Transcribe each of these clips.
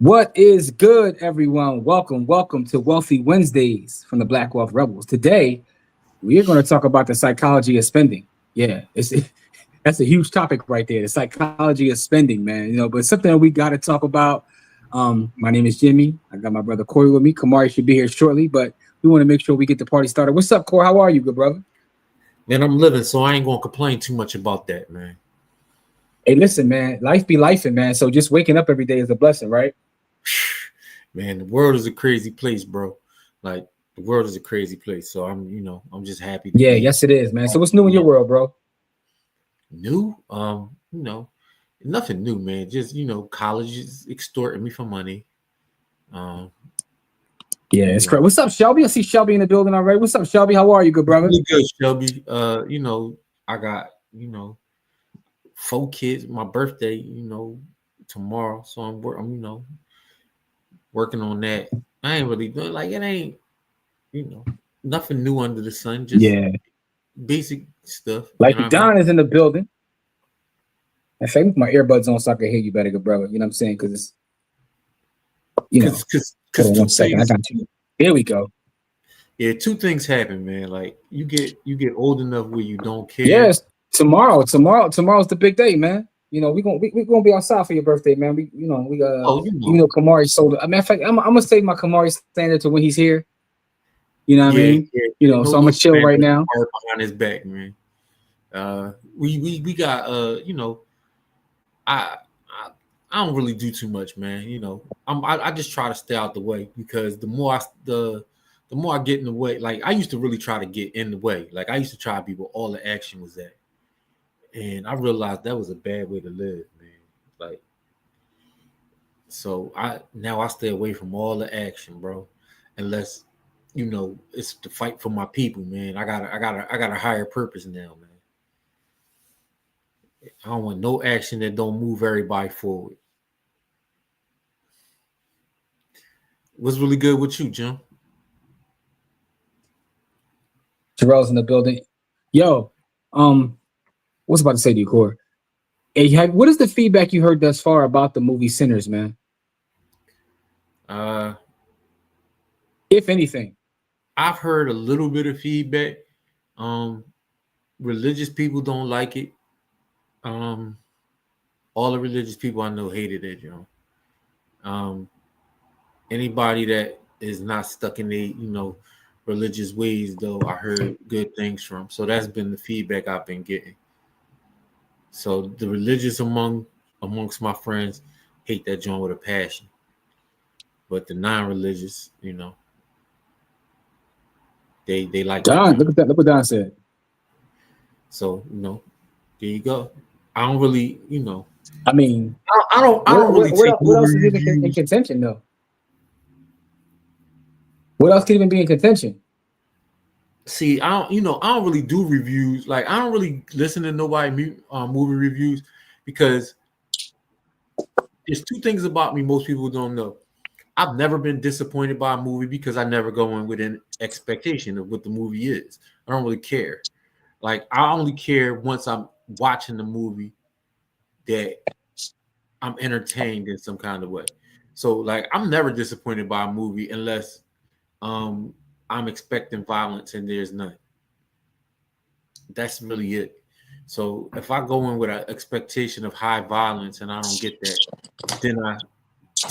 What is good, everyone? Welcome to Wealthy Wednesdays from the Black Wealth Rebels. Today, we are going to talk about the psychology of spending. Yeah, it's that's a huge topic right there. The psychology of spending, man. But something that we got to talk about. My name is Jimmy. I got my brother Corey with me. Kamari should be here shortly, but we want to make sure we get the party started. What's up, Corey? How are you, good brother? Man, I'm living, so I ain't gonna complain too much about that, man. Hey, listen, man. Life be lifing, man. So just waking up every day is a blessing, right? Man, the world is a crazy place, bro. Like the world is a crazy place. So I'm just happy to Yeah, be yes, it is, man. So what's new in your world, bro? new. Nothing new, man. Just college is extorting me for money. Um, Yeah, it's great. What's up, Shelby? I see Shelby in the building already. What's up, Shelby? How are you, good brother? really good, Shelby. I got four kids. My birthday, tomorrow. So I'm working on that. I ain't really doing like it ain't you know, nothing new under the sun, just Yeah. basic stuff. You know Like what I mean? Don is in the building. In fact, with my earbuds on so I can hear you better, good brother. You know what I'm saying? Because it's, hold Because on two 1 second. I things, got you. Here we go. yeah, two things happen, man. Like you get old enough where you don't care. Yes, tomorrow's the big day, man. We gonna be outside for your birthday, man. Oh, Even though Kamari sold it. I mean, in fact, I'm gonna save my Kamari standard to when he's here. You know what I yeah, mean? yeah, yeah. No, So I'm no gonna chill right slander now. behind his back, man. We got I I I don't really do too much, man. I just try to stay out the way because the more I get in the way, like I used to really try to get in the way. Like I used to try to be where all the action was at. And I realized that was a bad way to live, man. Like, so I stay away from all the action, bro. Unless, it's to fight for my people, man. I got a higher purpose now, man. I don't want no action that don't move everybody forward. What's really good with you, Jim? Terrell's in the building. Yo, what's about to say to you, Corey? Hey, what is the feedback you heard thus far about the movie Sinners, man? Uh, If anything. I've heard a little bit of feedback. Um, Religious people don't like it. Um, all the religious people I know hated it, Um, Anybody that is not stuck in the religious ways, though, I heard good things from. So that's been the feedback I've been getting. So the religious amongst my friends hate that joint with a passion, but the non-religious, they like that Don, look joint. at that. Look what Don said. So there you go. I don't really, I mean, I don't really take what movie else is even in reviews. contention though? What else could even be in contention? See, I don't really do reviews. Like, I don't really listen to nobody movie reviews because there's two things about me most people don't know. I've never been disappointed by a movie because I never go in with an expectation of what the movie is. I don't really care. Like, I only care once I'm watching the movie that I'm entertained in some kind of way. So, like, I'm never disappointed by a movie unless um I'm expecting violence and there's none. That's really it. So if I go in with an expectation of high violence and I don't get that, then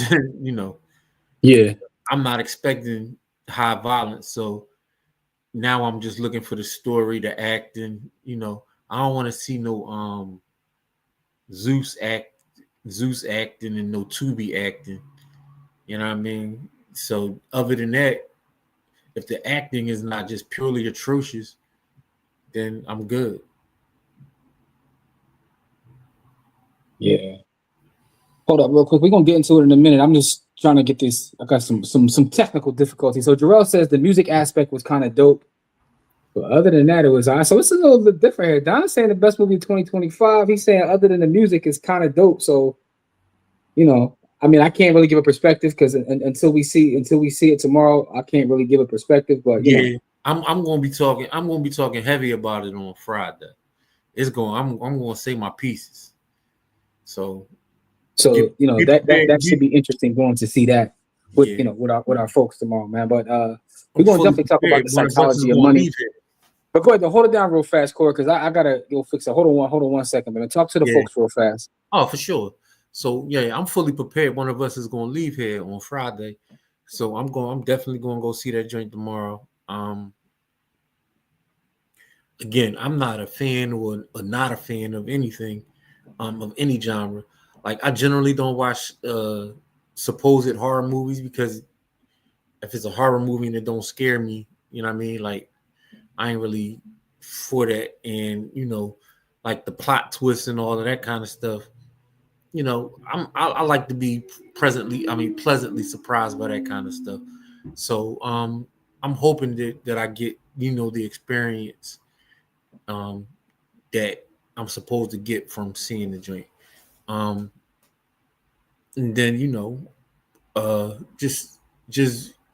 then, Yeah. I'm not expecting high violence. So now I'm just looking for the story, the acting. I don't want to see no Zeus act, Zeus acting and no Tubi acting. You know what I mean? So other than that, if the acting is not just purely atrocious, then I'm good. Yeah. Hold up real quick. We're gonna get into it in a minute. I'm just trying to get this. I got some technical difficulties. So Jarrell says the music aspect was kind of dope. But other than that, it was all right. So it's a little bit different here. Don's saying the best movie of 2025. He's saying other than the music is kind of dope. So, I mean, I can't really give a perspective because until we see it tomorrow, I can't really give a perspective. But Yeah, I'm gonna be talking. I'm gonna be talking heavy about it on Friday. I'm gonna say my pieces. So So be that prepared. should be interesting going to see that with Yeah, with our folks tomorrow, man. But we're I'm gonna fully definitely talk about prepared. the One of us is psychology of going to money. leave here. But go ahead, hold it down real fast, Corey, because I gotta go fix it. Hold on 1 second, man. Talk to the Yeah. folks real fast. Oh, for sure. So yeah, I'm fully prepared. One of us is going to leave here on Friday, so I'm definitely going to go see that joint tomorrow. Again, I'm not a fan or not a fan of anything, of any genre. Like I generally don't watch supposed horror movies because if it's a horror movie and it don't scare me, you know what I mean? Like I ain't really for that, and like the plot twists and all of that kind of stuff. I like to be pleasantly surprised by that kind of stuff. So I'm hoping that I get the experience that I'm supposed to get from seeing the joint. Um, and then just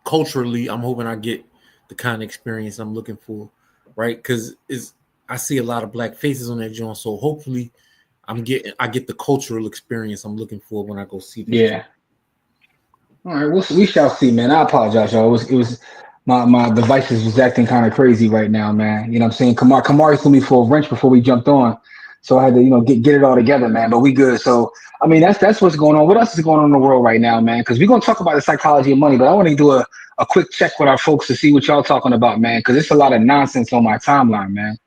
culturally, I'm hoping I get the kind of experience I'm looking for, right? Because I see a lot of black faces on that joint, so hopefully I get the cultural experience I'm looking for when I go see this joint. Yeah. All right, we shall see, man. I apologize, y'all. It was my devices was acting kind of crazy right now, man. You know what I'm saying? Kamari threw me for a wrench before we jumped on, so I had to get it all together, man. But we good. So I mean that's what's going on. What else is going on in the world right now, man? Because we're gonna talk about the psychology of money, but I want to do a quick check with our folks to see what y'all talking about, man. Because it's a lot of nonsense on my timeline, man.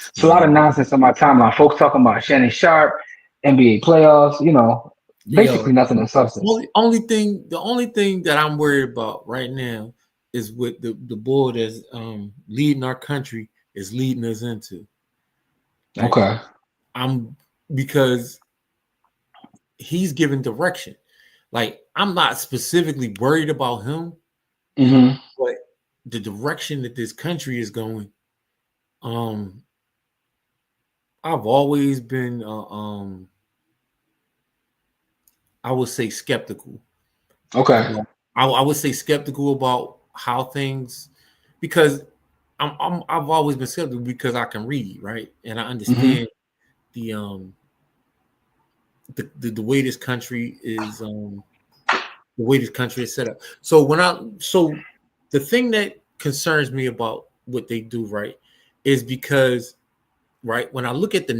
It's a lot Yeah, of nonsense on my timeline. Folks talking about Shannon Sharp, NBA playoffs. Basically yo, nothing in substance. the only thing that I'm worried about right now is what the boy that's leading our country is leading us into. Like Okay. I'm because he's giving direction. Like I'm not specifically worried about him, Mm-hmm. but the direction that this country is going. Um, I've always been, I would say, skeptical Okay. about. I would say skeptical about how things, because I've always been skeptical because I can read, right, and I Mm-hmm. understand the the way this country is the way this country is set up. So the thing that concerns me about what they do, right, is because, right, when I look at the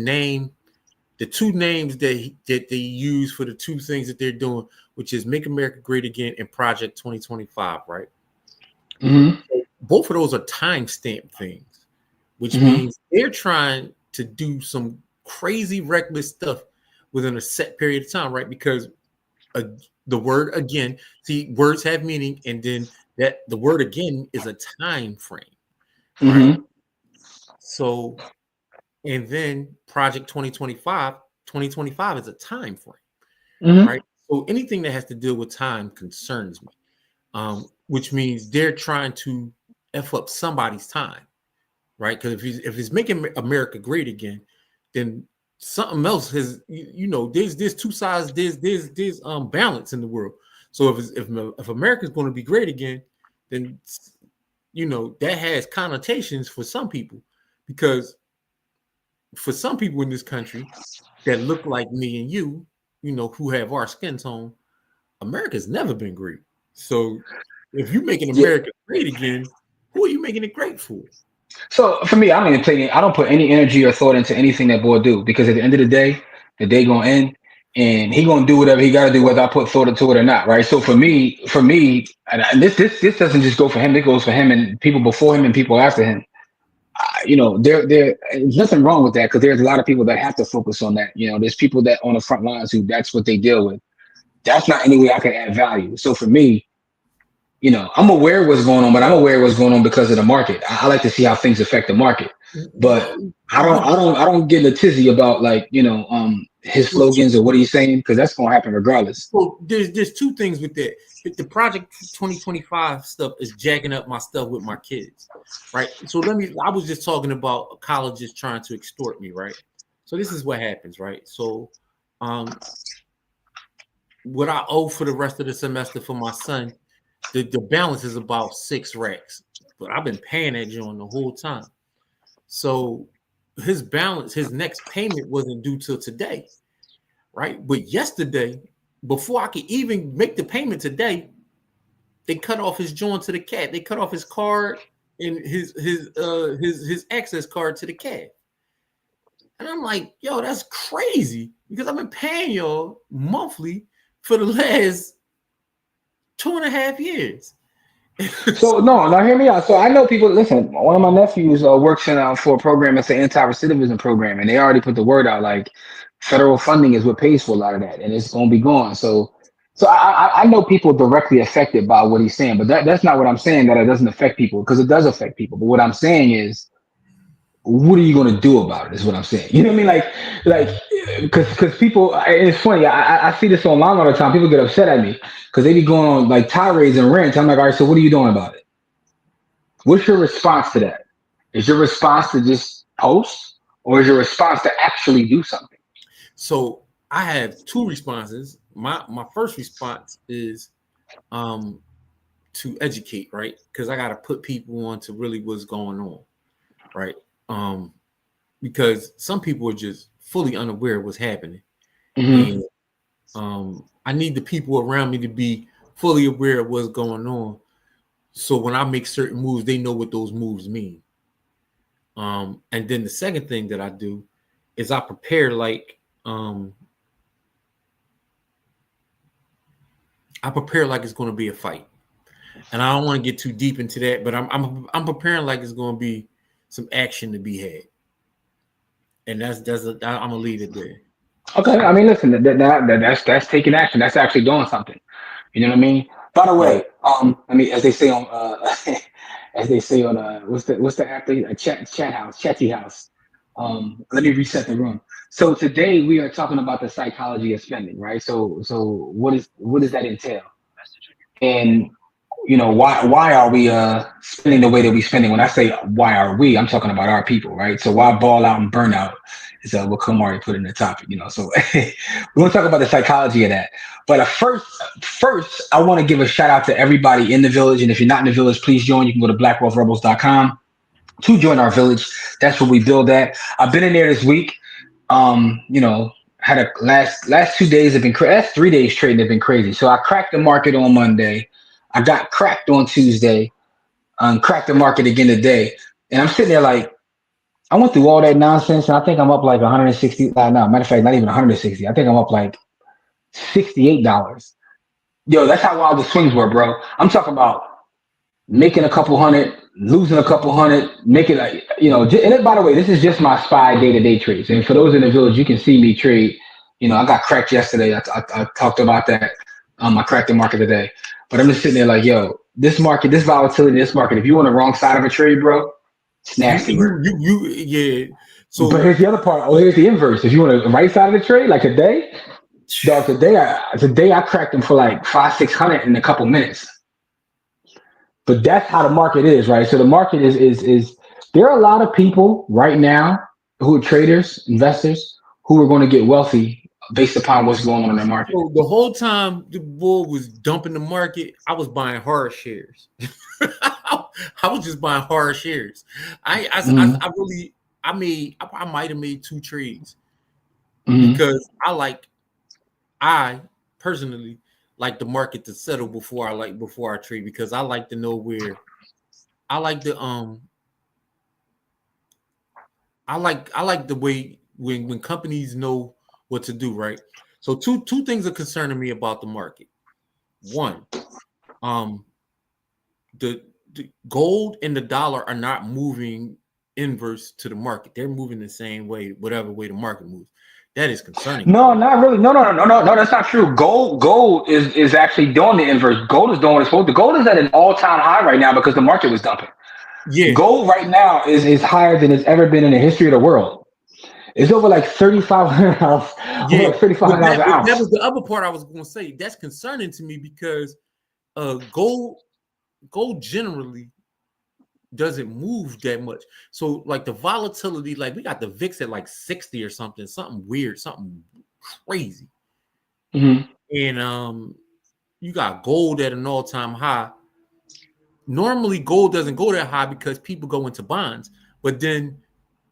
two names that they use for the two things that they're doing, which is Make America Great Again and Project 2025, right? Mm-hmm. Both of those are timestamp things, which Mm-hmm. means they're trying to do some crazy reckless stuff within a set period of time, right? Because uh, the word again, see, words have meaning, and then that the word again is a time frame, right? Mm-hmm. So, and then Project 2025 is a time frame, Mm-hmm. right? So anything that has to deal with time concerns me, which means they're trying to f up somebody's time, right? Because if he's making America great again, then something else has there's two sides, there's balance in the world. So if America's going to be great again, then that has connotations for some people, because for some people in this country that look like me and you, who have our skin tone, America's never been great. So if you're making Yeah. America great again, who are you making it great for? So for me, I don't put any energy or thought into anything that boy do because at the end of the day gonna end, and he gonna do whatever he gotta do, whether I put thought into it or not, right? So for me, and this doesn't just go for him. It goes for him and people before him and people after him. There's nothing wrong with that because there's a lot of people that have to focus on that. There's people that on the front lines who that's what they deal with. That's not any way I can add value. So for me, I'm aware of what's going on, but I'm aware of what's going on because of the market. I like to see how things affect the market, but Well, I don't get a tizzy about like, his slogans or what he's saying because that's gonna happen regardless. so there's two things with that. The Project 2025 stuff is jacking up my stuff with my kids, right? So I was just talking about colleges trying to extort me, right? So this is what happens, right? So um what I owe for the rest of the semester for my son, the balance is about 6 racks, but I've been paying that joint the whole time. So his next payment wasn't due till today, right? But yesterday before I could even make the payment today, they cut off his joint to the cat. They cut off his card and his access card to the cat. And I'm like, yo, that's crazy because I've been paying y'all monthly for the last 2.5 years. So no, now hear me out. So I know people. Listen, one of my nephews works in for a program. It's an anti-recidivism program, and they already put the word out. Like federal funding is what pays for a lot of that, and it's going to be gone. So I know people directly affected by what he's saying, but that's not what I'm saying. That it doesn't affect people because it does affect people. But what I'm saying is, what are you going to do about it? Is what I'm saying. You know what I mean? Because people, and it's funny. I see this online all the time. People get upset at me because they be going on like tirades and rants. I'm like, all right, so what are you doing about it? What's your response to that? Is your response to just post, or is your response to actually do something? So I have two responses. My first response is to educate, right? Because I got to put people on to really what's going on, right? Because some people are just fully unaware of what's happening. Mm-hmm. And I need the people around me to be fully aware of what's going on. So when I make certain moves, they know what those moves mean. And then the second thing that I do is I prepare like it's going to be a fight. And I don't want to get too deep into that, but I'm preparing like it's going to be some action to be had. And I'm gonna leave it there. Okay, I mean, listen, that's taking action. That's actually doing something. You know what I mean? By the way, I mean, as they say on, as they say on, what's the app? Chatty House. Let me reset the room. So today we are talking about the psychology of spending, right? So what does that entail? And you know why are we spending the way that we spending? When I say why are we, I'm talking about our people, right? So why ball out and burnout is what Kumari put in the topic, you know. So we're gonna talk about the psychology of that. But first I want to give a shout out to everybody in the village. And if you're not in the village, please join. You can go to blackwealthrebels.com to join our village. That's where we build at. I've been in there this week. You know, had a last 2 days have been last 3 days trading have been crazy. So I cracked the market on Monday. I got cracked on Tuesday, cracked the market again today. And I'm sitting there like, I went through all that nonsense and I think I'm up like 160. No, matter of fact, not even 160. I think I'm up like $68. Yo, that's how wild the swings were, bro. I'm talking about making a couple hundred, losing a couple hundred, making a, you know, and then, by the way, this is just my SPY day-to-day trades. And for those in the village, you can see me trade. You know, I got cracked yesterday. I talked about that. I cracked the market today. But I'm just sitting there like, yo, this market, this volatility, this market, if you're on the wrong side of a trade, bro, it's nasty. Yeah. So, but here's the other part. Oh, here's the inverse. If you want the right side of the trade, like today, dog, today I cracked them for like 500-600 in a couple minutes. But that's how the market is, right? So the market is there are a lot of people right now who are traders, investors, who are going to get wealthy based upon what's going on in the market. So the whole time the bull was dumping the market, I was buying hard shares. I was just buying hard shares. I might have made 2 trades because I personally like the market to settle before I trade, because I like to know where I like the way when companies know what to do, right? So two things are concerning me about the market. One, the gold and the dollar are not moving inverse to the market. They're moving the same way, whatever way the market moves. That is concerning. No, not really. No. That's not true. Gold is actually doing the inverse. Gold is doing what it's supposed to. Gold is at an all-time high right now because the market was dumping. Yeah. Gold right now is higher than it's ever been in the history of the world. It's over like $3,500. Yeah, like $3,500 an ounce. That was the other part I was going to say. That's concerning to me because gold generally doesn't move that much. So like the volatility, like we got the VIX at like 60 or something weird, something crazy. Mm-hmm. And you got gold at an all-time high. Normally gold doesn't go that high because people go into bonds, but then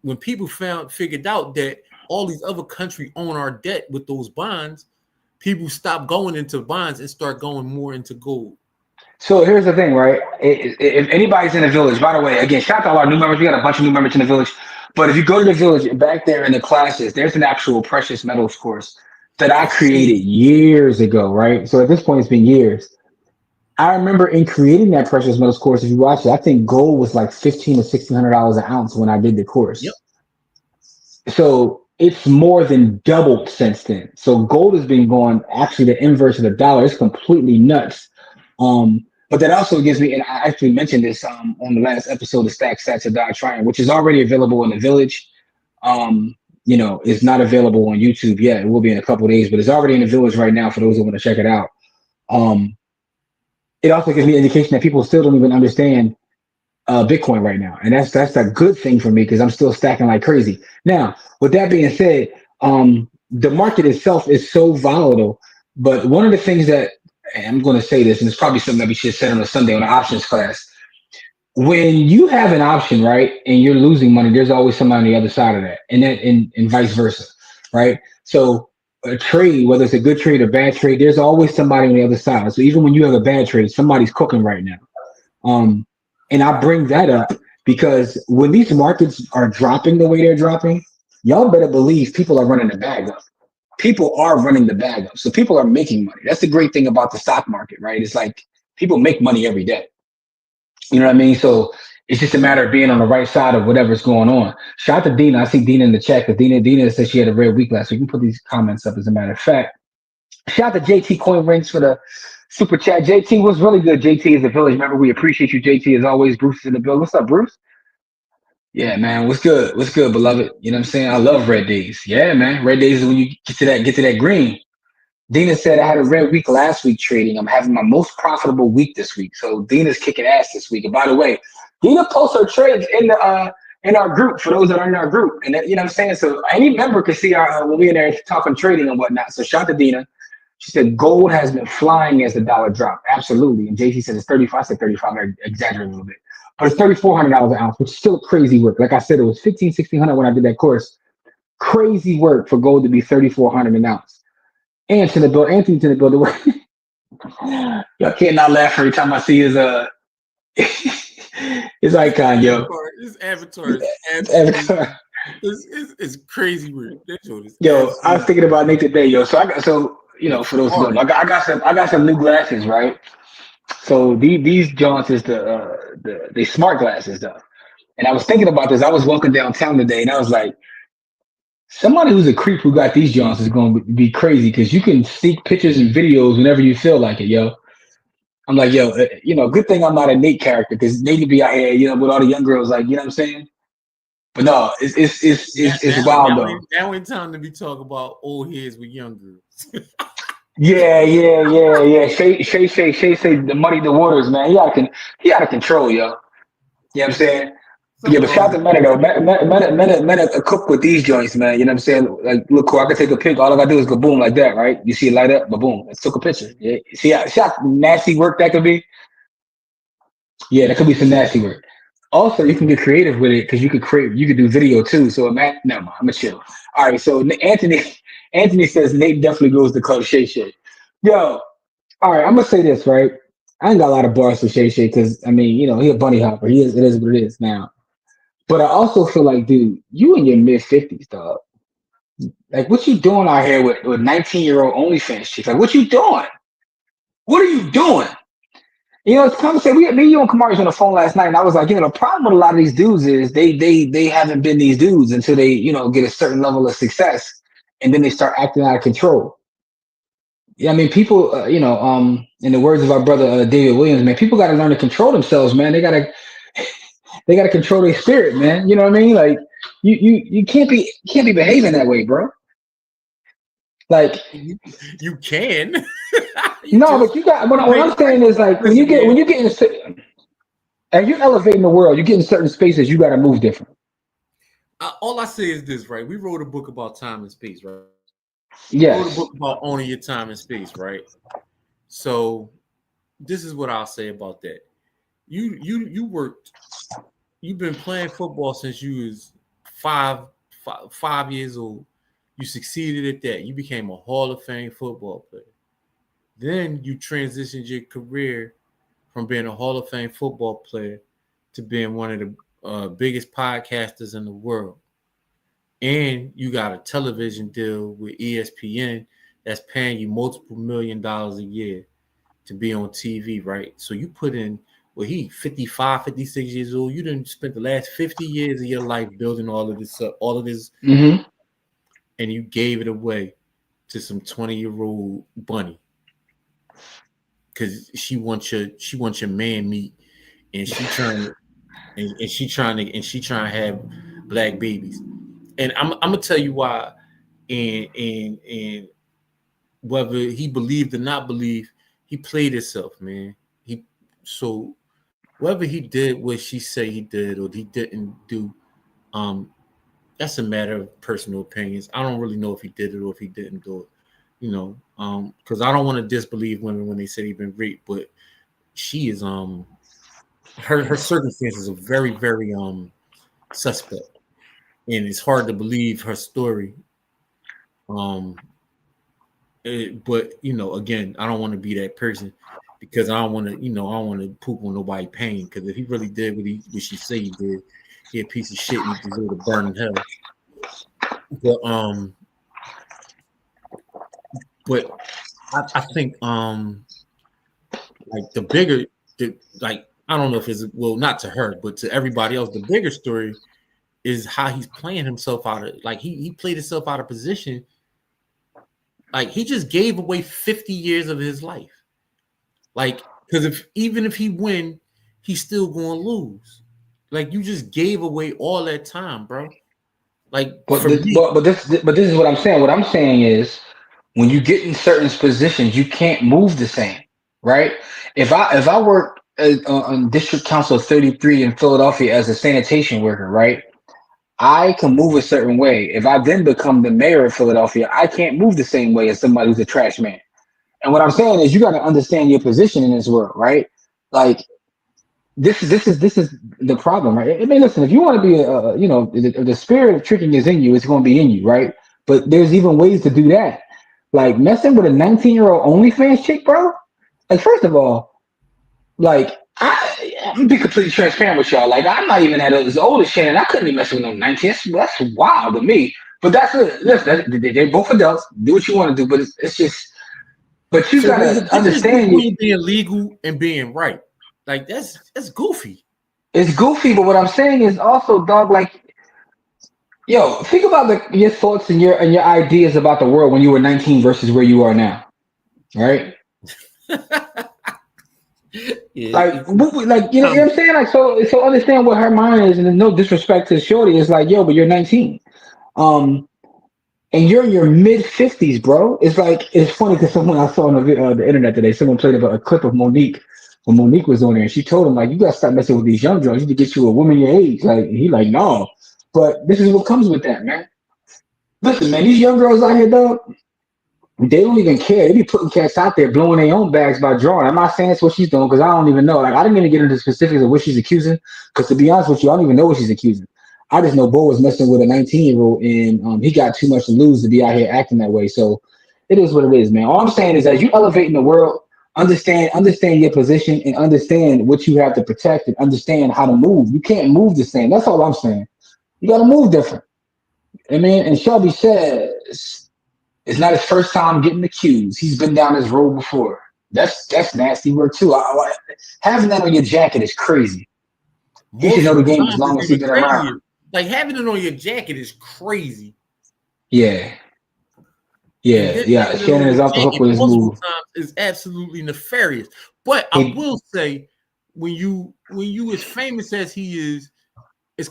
when people figured out that all these other countries own our debt with those bonds, people stop going into bonds and start going more into gold. So here's the thing, right? If anybody's in the village, by the way, again, shout out to all our new members. We got a bunch of new members in the village. But if you go to the village, back there in the classes, there's an actual precious metals course that I created years ago, right? So at this point, it's been years. I remember in creating that precious metals course, if you watch it, I think gold was like $1,500 to $1,600 an ounce when I did the Yep. course. So it's more than doubled since then. So gold has been going actually the inverse of the dollar. It's completely nuts. But that also gives me, and I actually mentioned this on the last episode of Stack Sats of Die Trying, which is already available in the village. It's not available on YouTube yet. It will be in a couple of days, but it's already in the village right now for those who want to check it out. It also gives me an indication that people still don't even understand Bitcoin right now, and that's a good thing for me because I'm still stacking like crazy. Now, with that being said, the market itself is so volatile. But one of the things that, and I'm going to say this, and it's probably something that we should have said on a Sunday on the options class. When you have an option, right, and you're losing money, there's always somebody on the other side of that, and vice versa, right? So a trade, whether it's a good trade or bad trade, there's always somebody on the other side. So even when you have a bad trade, somebody's cooking right now. And I bring that up because when these markets are dropping the way they're dropping, y'all better believe people are running the bag up. People are running the bag up. So people are making money. That's the great thing about the stock market, right? It's like people make money every day. You know what I mean? So it's just a matter of being on the right side of whatever's going on. Shout out to Dina. I see Dina in the chat because Dina said she had a rare week last week. You can put these comments up as a matter of fact. Shout out to JT Coin Rings for the super chat. JT was really good. JT is a village member. We appreciate you, JT, as always. Bruce is in the building. What's up, Bruce? Yeah, man. What's good? What's good, beloved? You know what I'm saying? I love red days. Yeah, man. Red days is when you get to that green. Dina said I had a red week last week trading. I'm having my most profitable week this week. So Dina's kicking ass this week. And by the way, Dina posts her trades in our group for those that are in our group. And you know what I'm saying? So any member can see our when we're in there talking trading and whatnot. So shout out to Dina. She said gold has been flying as the dollar dropped. Absolutely. And JC said it's 35. I said 35. I exaggerated a little bit. But it's $3,400 an ounce, which is still crazy work. Like I said, it was $1,500, $1,600 when I did that course. Crazy work for gold to be $3,400 an ounce. And to the build, Anthony to the builder. Y'all can't not laugh every time I see his his icon, yo. His avatar. It's crazy weird. Yo, I was thinking about Nate today, yo. For those who don't know, I got some new glasses, right? So these Johns is the smart glasses though. And I was thinking about this. I was walking downtown today and I was like, somebody who's a creep who got these Johns is going to be crazy because you can sneak pictures and videos whenever you feel like it, yo. I'm like, yo, good thing I'm not a Nate character because Nate would be out here, with all the young girls, like, you know what I'm saying? But no, it's wild though. Now ain't time to be talking about old heads with young girls. Yeah. Shay say the muddy the waters, man. He out of control, yo. You know what I'm saying? Yeah, but shout out to Meta though. Meta cook with these joints, man. You know what I'm saying? Like, look cool. I can take a pic. All I gotta do is go boom like that, right? You see it light up, but boom. Let's took a picture. Yeah. See how nasty work that could be? Yeah, that could be some nasty work. Also, you can get creative with it because you could do video too. So never mind, I'm gonna chill. All right, so Anthony says Nate definitely goes to Club Shay Shay. Yo, all right, I'm gonna say this, right? I ain't got a lot of bars for Shay Shay because he a bunny hopper. It is what it is now. But I also feel like, dude, you in your mid 50s, dog. Like, what you doing out here with 19-year-old OnlyFans chicks? Like, what you doing? What are you doing? It's kind of say me and you and Kamari was on the phone last night, and I was like, the problem with a lot of these dudes is they haven't been these dudes until they, get a certain level of success, and then they start acting out of control. Yeah, I mean, people, in the words of our brother David Williams, man, people got to learn to control themselves, man. They got to control their spirit, man. You know what I mean? Like, you can't be behaving that way, bro. Like, you can. but you got. What I'm saying is, like, when you get in, and you're elevating the world, you get in certain spaces, you got to move different. All I say is this, right? We wrote a book about time and space, right? Yes. We wrote a book about owning your time and space, right? So this is what I'll say about that. You worked. You've been playing football since you was five years old. You succeeded at that. You became a Hall of Fame football player. Then you transitioned your career from being a Hall of Fame football player to being one of the biggest podcasters in the world. And you got a television deal with ESPN that's paying you multiple $1 million a year to be on TV, right? So you put in, well, he 55, 56 years old. You didn't spend the last 50 years of your life building all of this up, all of this, Mm-hmm. and you gave it away to some 20-year-old bunny because she wants your man meat, and she trying to have black babies. And I'm gonna tell you why, and whether he believed or not believe, he played himself, man. So whether he did what she said he did or he didn't do, that's a matter of personal opinions. I don't really know if he did it or if he didn't do it, because I don't want to disbelieve women when they say they've been raped, but she is her circumstances are very, very suspect, and it's hard to believe her story. But again, I don't want to be that person because I don't want to poop on nobody pain. Because if he really did what she said he did, he a piece of shit and he deserve to burn in hell. But I think like I don't know if it's, well, not to her, but to everybody else, the bigger story is how he's playing himself out of, like, he played himself out of position. Like, he just gave away 50 years of his life. Like, because even if he win, he's still going to lose. Like, you just gave away all that time, bro. Like, But this is what I'm saying. What I'm saying is, when you get in certain positions, you can't move the same, right? If I work on District Council 33 in Philadelphia as a sanitation worker, right? I can move a certain way. If I then become the mayor of Philadelphia, I can't move the same way as somebody who's a trash man. And what I'm saying is, you got to understand your position in this world, right? Like, this is the problem, right? I mean, listen, if you want to be the spirit of tricking is in you, it's going to be in you, right? But there's even ways to do that. Like, messing with a 19-year-old OnlyFans chick, bro. Like, first of all, like, I'm gonna be completely transparent with y'all. Like, I'm not even as old as Shannon. I couldn't be messing with no 19. That's wild to me. But that's it. Listen, they're both adults. Do what you want to do, but it's just. But you gotta understand being legal and being right. Like, that's goofy. It's goofy, but what I'm saying is also, dog. Like, yo, think about your thoughts and your ideas about the world when you were 19 versus where you are now, right? Yeah, like you know what I'm saying? Like, so understand what her mind is, and there's no disrespect to Shorty. It's like, yo, but you're 19, and you're in your mid 50s, bro. It's like, it's funny because someone I saw on the internet today, someone played a clip of Monique when Monique was on there, and she told him, like, you gotta stop messing with these young girls. You need to get you a woman your age. Like, he like, no, but this is what comes with that, man. Listen, man, these young girls out here, dog, they don't even care. They be putting cats out there blowing their own bags by drawing. I'm not saying that's what she's doing because I don't even know. Like, I didn't even get into the specifics of what she's accusing because, to be honest with you, I don't even know what she's accusing. I just know Bo was messing with a 19-year-old and he got too much to lose to be out here acting that way. So it is what it is, man. All I'm saying is, as you elevate in the world, understand your position and understand what you have to protect and understand how to move. You can't move the same. That's all I'm saying. You got to move different. I mean, and Shelby says it's not his first time getting accused. He's been down this road before. That's nasty work too. Having that on your jacket is crazy. He should know the game as long as he's been around. Like, having it on your jacket is crazy. Yeah. Shannon is off the hook with his move. Is absolutely nefarious. But I will say, when you as famous as he is, it's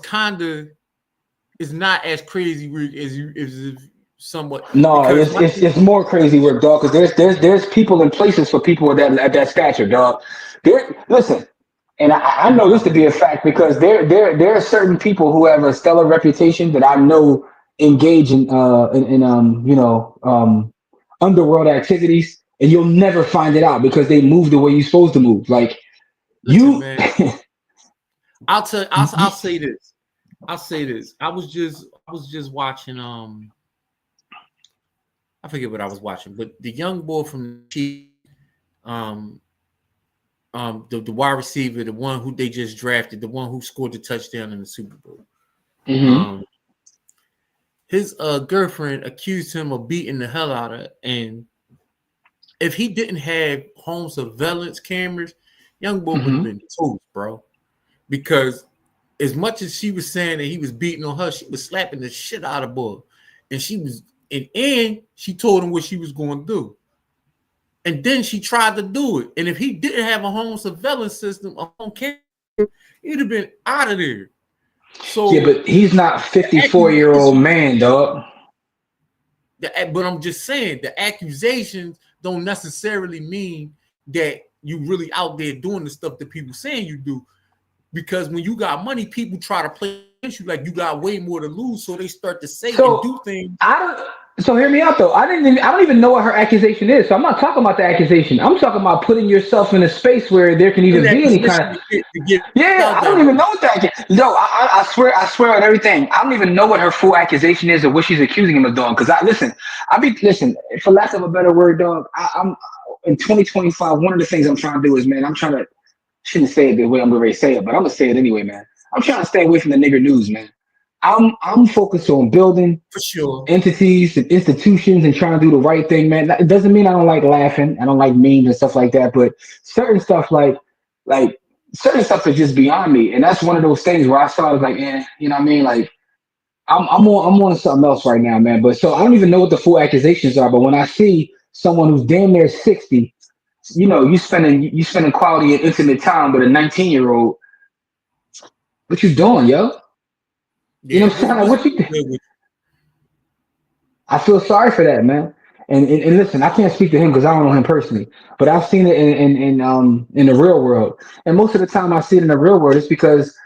not as crazy as somewhat. No, it's more crazy work, dog. Because there's people and places for people at that stature, dog. Listen, and I know this to be a fact because there are certain people who have a stellar reputation that I know engage in underworld activities, and you'll never find it out because they move the way you're supposed to move. Like, listen, man. I'll say this. I was just watching forget what I was watching, but the young boy from the wide receiver, the one who they just drafted, the one who scored the touchdown in the Super Bowl. Mm-hmm. His girlfriend accused him of beating the hell out of her, and if he didn't have home surveillance cameras, young boy would have been toast, bro. Because as much as she was saying that he was beating on her, she was slapping the shit out of boy, and she was and she told him what she was going to do. And then she tried to do it. And if he didn't have a home surveillance system, a home camera, he'd have been out of there. So yeah, but he's not 54-year-old man, dog. But I'm just saying the accusations don't necessarily mean that you really out there doing the stuff that people saying you do. Because when you got money, people try to play against you like you got way more to lose, so they start to say and do things. So hear me out though. I don't even know what her accusation is. So I'm not talking about the accusation. I'm talking about putting yourself in a space where there can even be any kind of. Yeah, I don't even know what that. No, I swear on everything. I don't even know what her full accusation is or what she's accusing him of doing. Because listen, for lack of a better word, dog. I'm in 2025. One of the things I'm trying to do is, man, shouldn't say it the way I'm ready to say it, but I'm gonna say it anyway, man. I'm trying to stay away from the nigger news, man. I'm focused on building for sure entities and institutions and trying to do the right thing, man. It doesn't mean I don't like laughing. I don't like memes and stuff like that, but certain stuff like certain stuff is just beyond me. And that's one of those things where I started like, you know what I mean? Like I'm on something else right now, man. But so I don't even know what the full accusations are, but when I see someone who's damn near 60, you know, you spending quality and intimate time with a 19-year-old, what you doing, yo? You know what I'm saying? Like, what you? I feel sorry for that, man. And listen, I can't speak to him because I don't know him personally, but I've seen it in the real world. And most of the time I see it in the real world, it's because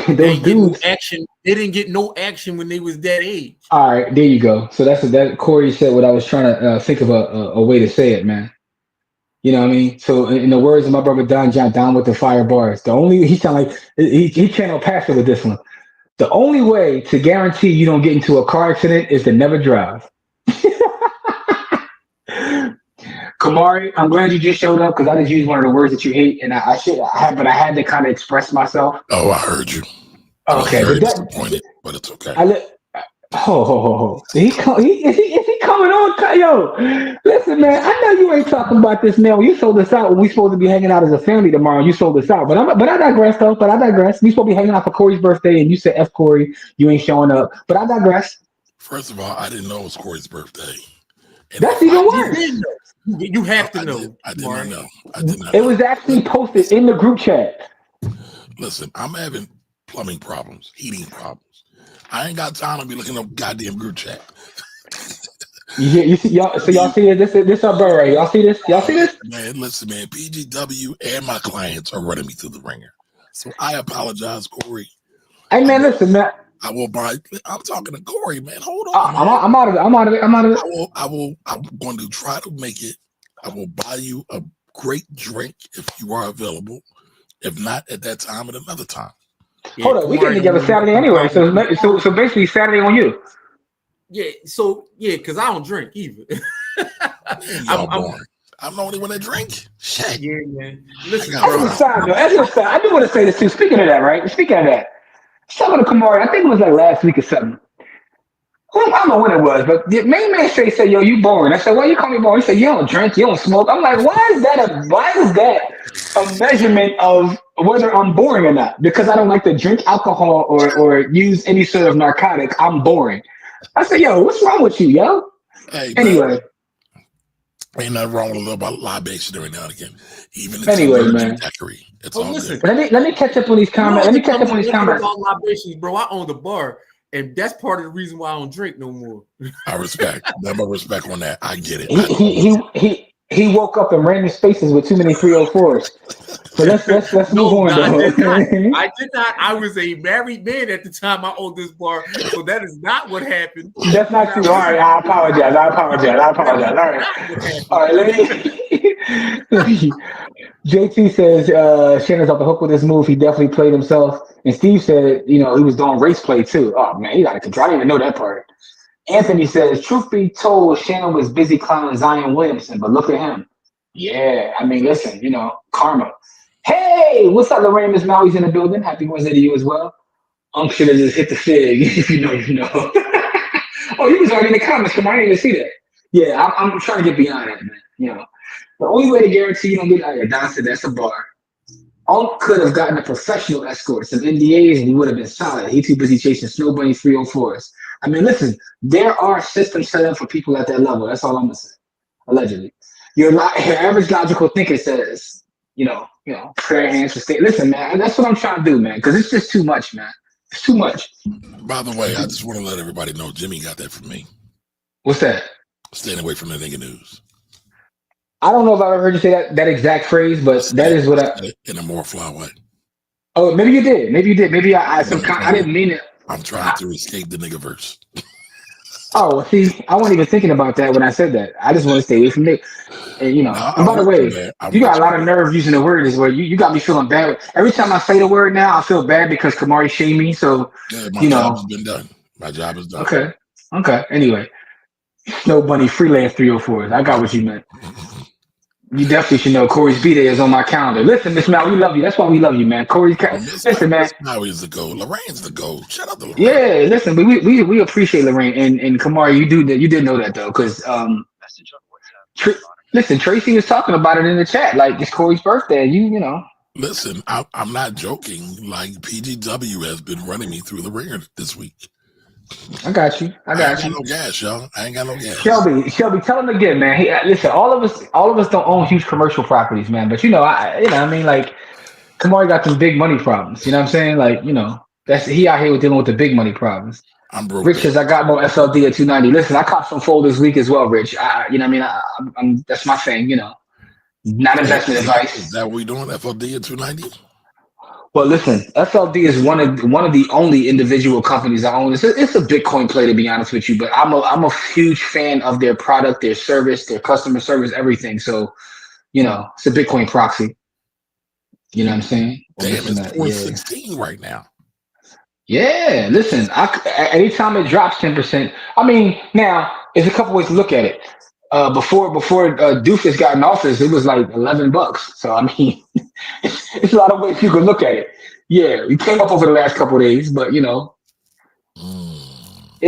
those dudes. They didn't get no action when they was that age. All right, there you go. So that Corey said what I was trying to think of a way to say it, man. You know what I mean? So in the words of my brother Don John, down with the fire bars. He sound like he channeled Pastor with this one. The only way to guarantee you don't get into a car accident is to never drive. Kamari, I'm glad you just showed up because I just used one of the words that you hate, and I had to kind of express myself. Oh, I heard you. Okay, I was very disappointed, but it's okay. Is he coming on? Yo, listen, man. I know you ain't talking about this now. You sold us out when we supposed to be hanging out as a family tomorrow. You sold us out, but I digress, though. But I digress. We supposed to be hanging out for Corey's birthday, and you said F Corey, you ain't showing up. But I digress. First of all, I didn't know it was Corey's birthday. And that's even worse. You have to know. I did not know. I did not know. It know. was actually posted in the group chat. Listen, I'm having plumbing problems, heating problems. I ain't got time to be looking up goddamn group chat. You see, y'all. So y'all see this our bro, right? Y'all see this? Y'all see this? Man, listen, man. PGW and my clients are running me through the ringer, so I apologize, Corey. Hey, man, listen, man. I will buy. I'm talking to Corey, man. Hold on. I'm out of it. I'm going to try to make it. I will buy you a great drink if you are available. If not, at that time, at another time. Yeah, hold on, we getting together Saturday anyway, so basically Saturday on you. Yeah, because I don't drink either. I'm the only one that drink. Shit. Yeah, man. Listen, as an aside, I do want to say this too. Speaking of that, right? Speaking of that, someone to Kamari, I think it was like last week or something. I don't know when it was, but the main man said, yo, you boring. I said, why you call me boring? He said, you don't drink, you don't smoke. I'm like, why is that a measurement of whether I'm boring or not? Because I don't like to drink alcohol or use any sort of narcotic, I'm boring. I said, yo, what's wrong with you, yo? Hey, anyway. Ain't nothing wrong with a little bit of libation every now and again. Even man. Daiquiri. It's all good. Let me catch up on these comments. Let me catch up on these comments. Libations, bro. I own the bar. And that's part of the reason why I don't drink no more. I respect. Never respect on that. I get it. He woke up in random spaces with too many 304s. So let's move on. I did not. I was a married man at the time I owned this bar. So that is not what happened. That's not true. All right, I apologize. All right, let me JT says Shannon's off the hook with this move. He definitely played himself. And Steve said, he was doing race play too. Oh man, he got to control. I didn't even know that part. Anthony says, truth be told, Shannon was busy clowning Zion Williamson, but look at him. Yeah, I mean, listen, karma. Hey, what's up, Lorraine? Miss Maui's in the building. Happy Wednesday to you as well. Should have just hit the fig. If you know, you know. Oh, he was already in the comments. Come on, I didn't even see that. Yeah, I'm trying to get beyond that, man. The only way to guarantee you don't get out here, Don said that's a bar. Could have gotten a professional escort, some NDAs, and he would have been solid. He too busy chasing Snow Bunny 304s. I mean, listen, there are systems set up for people at that level. That's all I'm gonna say. Allegedly, your average logical thinker says, prayer hands for state. Listen, man, that's what I'm trying to do, man, because it's just too much, man. It's too much. By the way, I just want to let everybody know Jimmy got that from me. What's that? Staying away from the nigga news. I don't know if I ever heard you say that exact phrase, but that is what I. In a more fly way. Oh, maybe you did. Maybe I didn't mean it. I'm trying to escape the nigga verse. Oh, see, I wasn't even thinking about that when I said that. I just want to stay away from it. And and by the way, you got a lot of nerve using the word. Is where you got me feeling bad. Every time I say the word now, I feel bad because Kamari shamed me. So my job has been done. My job is done. Okay. Anyway, Snow Bunny freelance 304s. I got what you meant. You definitely should know Corey's B-Day is on my calendar. Listen, Miss Mal, we love you. That's why we love you, man. Listen, man. Miss Maui's the goal. Lorraine's the goal. Shout out to Lorraine. Yeah, listen, we appreciate Lorraine and Kamari. You did know that though, because listen, Tracy was talking about it in the chat. Like it's Corey's birthday. You know. Listen, I'm not joking. Like PGW has been running me through the ringer this week. I got you. I ain't got no gas, y'all. I ain't got no gas. Shelby, tell him again, man. Listen, all of us don't own huge commercial properties, man. But I mean, like, Kamari got some big money problems. You know what I'm saying? Like, that's he out here dealing with the big money problems. I'm broke. Rich says I got more SLD at 290. Listen, I caught some fold this week as well, Rich. I'm that's my thing. Not investment advice. Is that what we doing? FLD at 290? Well, listen, FLD is one of the only individual companies I own. It's a Bitcoin play, to be honest with you. But I'm a huge fan of their product, their service, their customer service, everything. So, it's a Bitcoin proxy. You know what I'm saying? Damn, it's 16 right now. Yeah, listen. Anytime it drops 10%, I mean, now there's a couple ways to look at it. Before Doofus got in office, it was like $11. So I mean, it's a lot of ways you can look at it. Yeah, we came up over the last couple of days, but it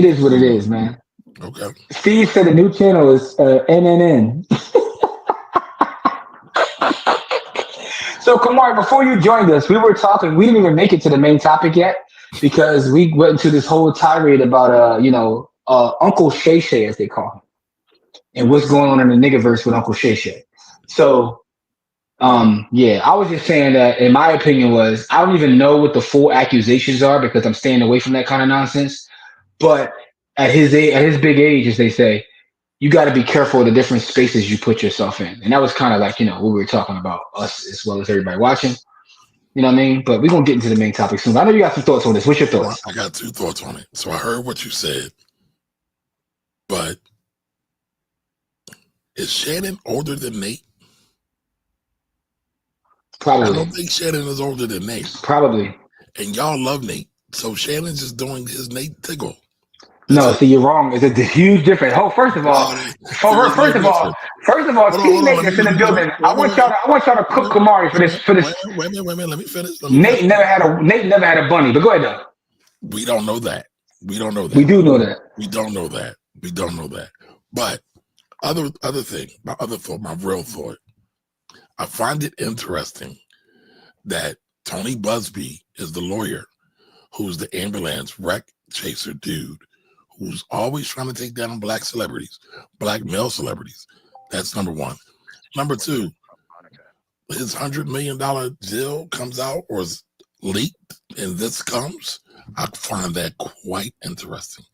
is what it is, man. Okay. Steve said the new channel is NNN. So Kamari, before you joined us, we were talking. We didn't even make it to the main topic yet because we went into this whole tirade about Uncle Shay Shay, as they call him. And what's going on in the niggaverse with Uncle Shay Shay. So, I was just saying that, in my opinion, I don't even know what the full accusations are because I'm staying away from that kind of nonsense. But at his big age, as they say, you got to be careful of the different spaces you put yourself in. And that was kind of like, what we were talking about, us as well as everybody watching. You know what I mean? But we're going to get into the main topic soon. I know you got some thoughts on this. What's your thoughts? I got 2 thoughts on it. So I heard what you said, but is Shannon older than Nate? Probably. I don't think Shannon is older than Nate. Probably. And y'all love Nate. So Shannon's just doing his Nate tickle. No, see, you're wrong. It's a huge difference. Oh, first of all, King Nate that's in the building. I want y'all to cook Kamari for this. Wait a minute. Let me finish. Nate never had a bunny, but go ahead though. We don't know that. We do know that. We don't know that. But other thing, my real thought, I find it interesting that Tony Busby is the lawyer who's the ambulance wreck chaser dude who's always trying to take down black male celebrities. That's number one. Number two, his $100 million deal comes out or is leaked and this comes. I find that quite interesting.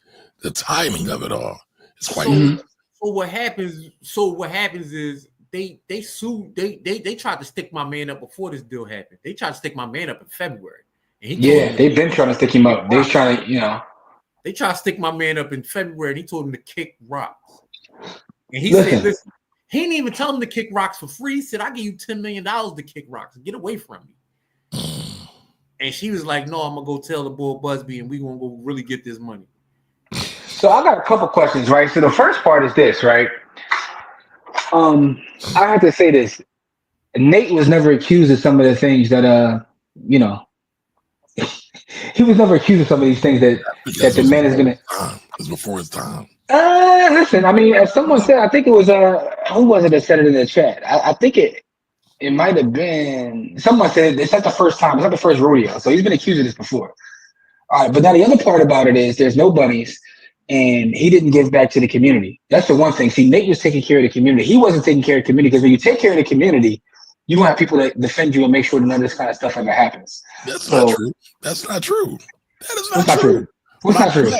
The timing of it all is quite interesting. So what happens is they tried to stick my man up before this deal happened. They tried to stick my man up in February. And they've been trying to stick him up. They was trying to, They tried to stick my man up in February and he told him to kick rocks. And he said, listen, he didn't even tell him to kick rocks for free. He said, I'll give you $10 million to kick rocks. Get away from me. And she was like, no, I'm going to go tell the boy Busby and we're going to go really get this money. So I got a couple questions, right? So the first part is this, right? I have to say this. Nate was never accused of some of the things that you know, he was never accused of some of these things that Because it the was man is before gonna. his time. It was before his time. Listen, I mean, as someone said, I think it was who was it that said it in the chat? I think it might have been someone said it's not the first time, it's not the first rodeo. So he's been accused of this before. All right, but now the other part about it is there's no bunnies, and he didn't give back to the community. That's the one thing. See, Nate was taking care of the community. He wasn't taking care of the community because when you take care of the community, you don't have people that defend you and make sure that none of this kind of stuff ever happens. That's not true. That's not true. That is What's not not true. true? What's not true?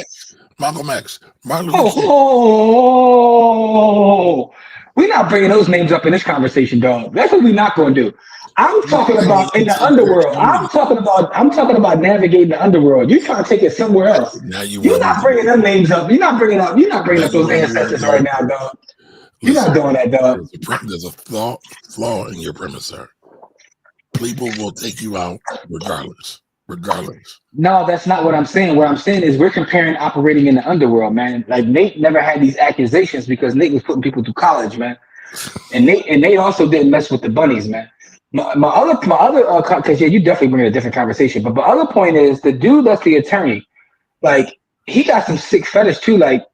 Malcolm X. Martin Luther King. Oh, we're not bringing those names up in this conversation, dog. That's what we're not going to do. I'm talking about in the underworld. I'm talking about navigating the underworld. You're trying to take it somewhere else. Now You're not bringing them names up. You're not bringing up those ancestors right now, dog. You're not doing that, dog. There's a flaw in your premise, sir. People will take you out regardless. No, that's not what I'm saying. What I'm saying is we're comparing operating in the underworld, man. Like Nate never had these accusations because Nate was putting people through college, man. And Nate also didn't mess with the bunnies, man. My other because you definitely bring a different conversation. But my other point is the dude that's the attorney, like he got some sick fetish too, like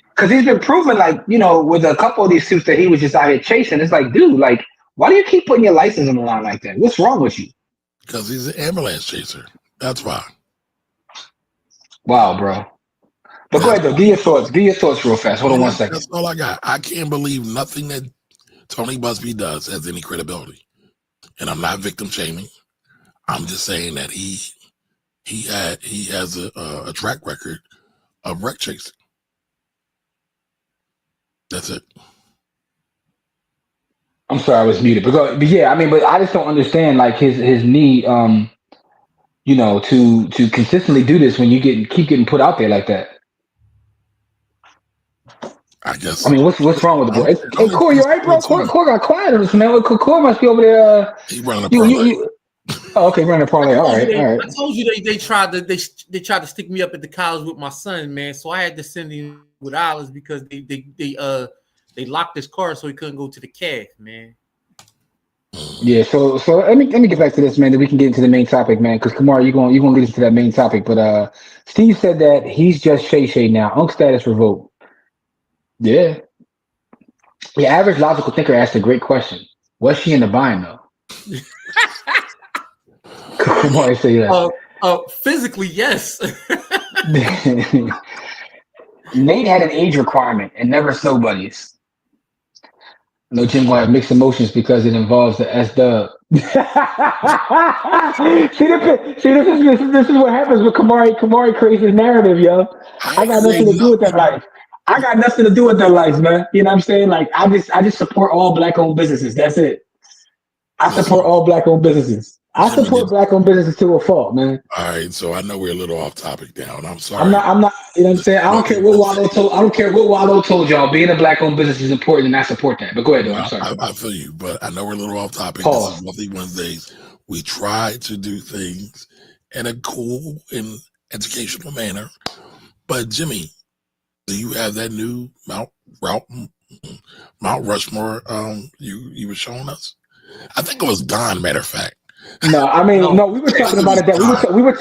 because he's been proven, like with a couple of these suits that he was just out here chasing. It's like, dude, like why do you keep putting your license on the line like that? What's wrong with you? Because he's an ambulance chaser. That's why. Wow, bro. But go ahead though. Give your thoughts real fast. Hold on 1 second. That's all I got. I can't believe nothing that Tony Busby does has any credibility. And I'm not victim shaming. I'm just saying that he has a track record of wreck chasing. That's it. I'm sorry, I was muted. But yeah, I mean, but I just don't understand like his need, to consistently do this when you keep getting put out there like that. I guess. I mean, what's wrong with the boy? Hey, Corey, you all right, bro? Corey got quiet on this, man. Corey must be over there. He running a parlay. Oh, okay, running a parlay. All right. I told you they tried to stick me up at the college with my son, man. So I had to send him with Alice because they locked his car so he couldn't go to the calf, man. Yeah, so let me get back to this, man. That we can get into the main topic, man. Because Kamar, you're gonna lead us to that main topic. But Steve said that he's just Shay now. Unk status revoked. Yeah. The average logical thinker asked a great question. Was she in the bind though? Kamar say that. Physically, yes. Nate had an age requirement and never snow buddies. No, Jim gonna have mixed emotions because it involves the S-dub. See, this is what happens with Kamari. Kamari creates his narrative, yo. I got nothing to do with that life. I got nothing to do with their life, man. You know what I'm saying? Like, I just support all black-owned businesses. That's it. I support all black-owned businesses. I support black-owned businesses to a fault, man. All right, so I know we're a little off topic now, and I'm sorry. I'm not. You know what I'm saying? I don't care what Waldo told. I don't care what Waldo told y'all. Being a black-owned business is important, and I support that. But go ahead, though. I'm sorry. I feel you, but I know we're a little off topic. Pause. This is Wealthy Wednesdays. We try to do things in a cool and educational manner. But Jimmy, do you have that new Mount Rushmore you were showing us? I think it was Don, matter of fact. No, I mean, no, we were talking about it we were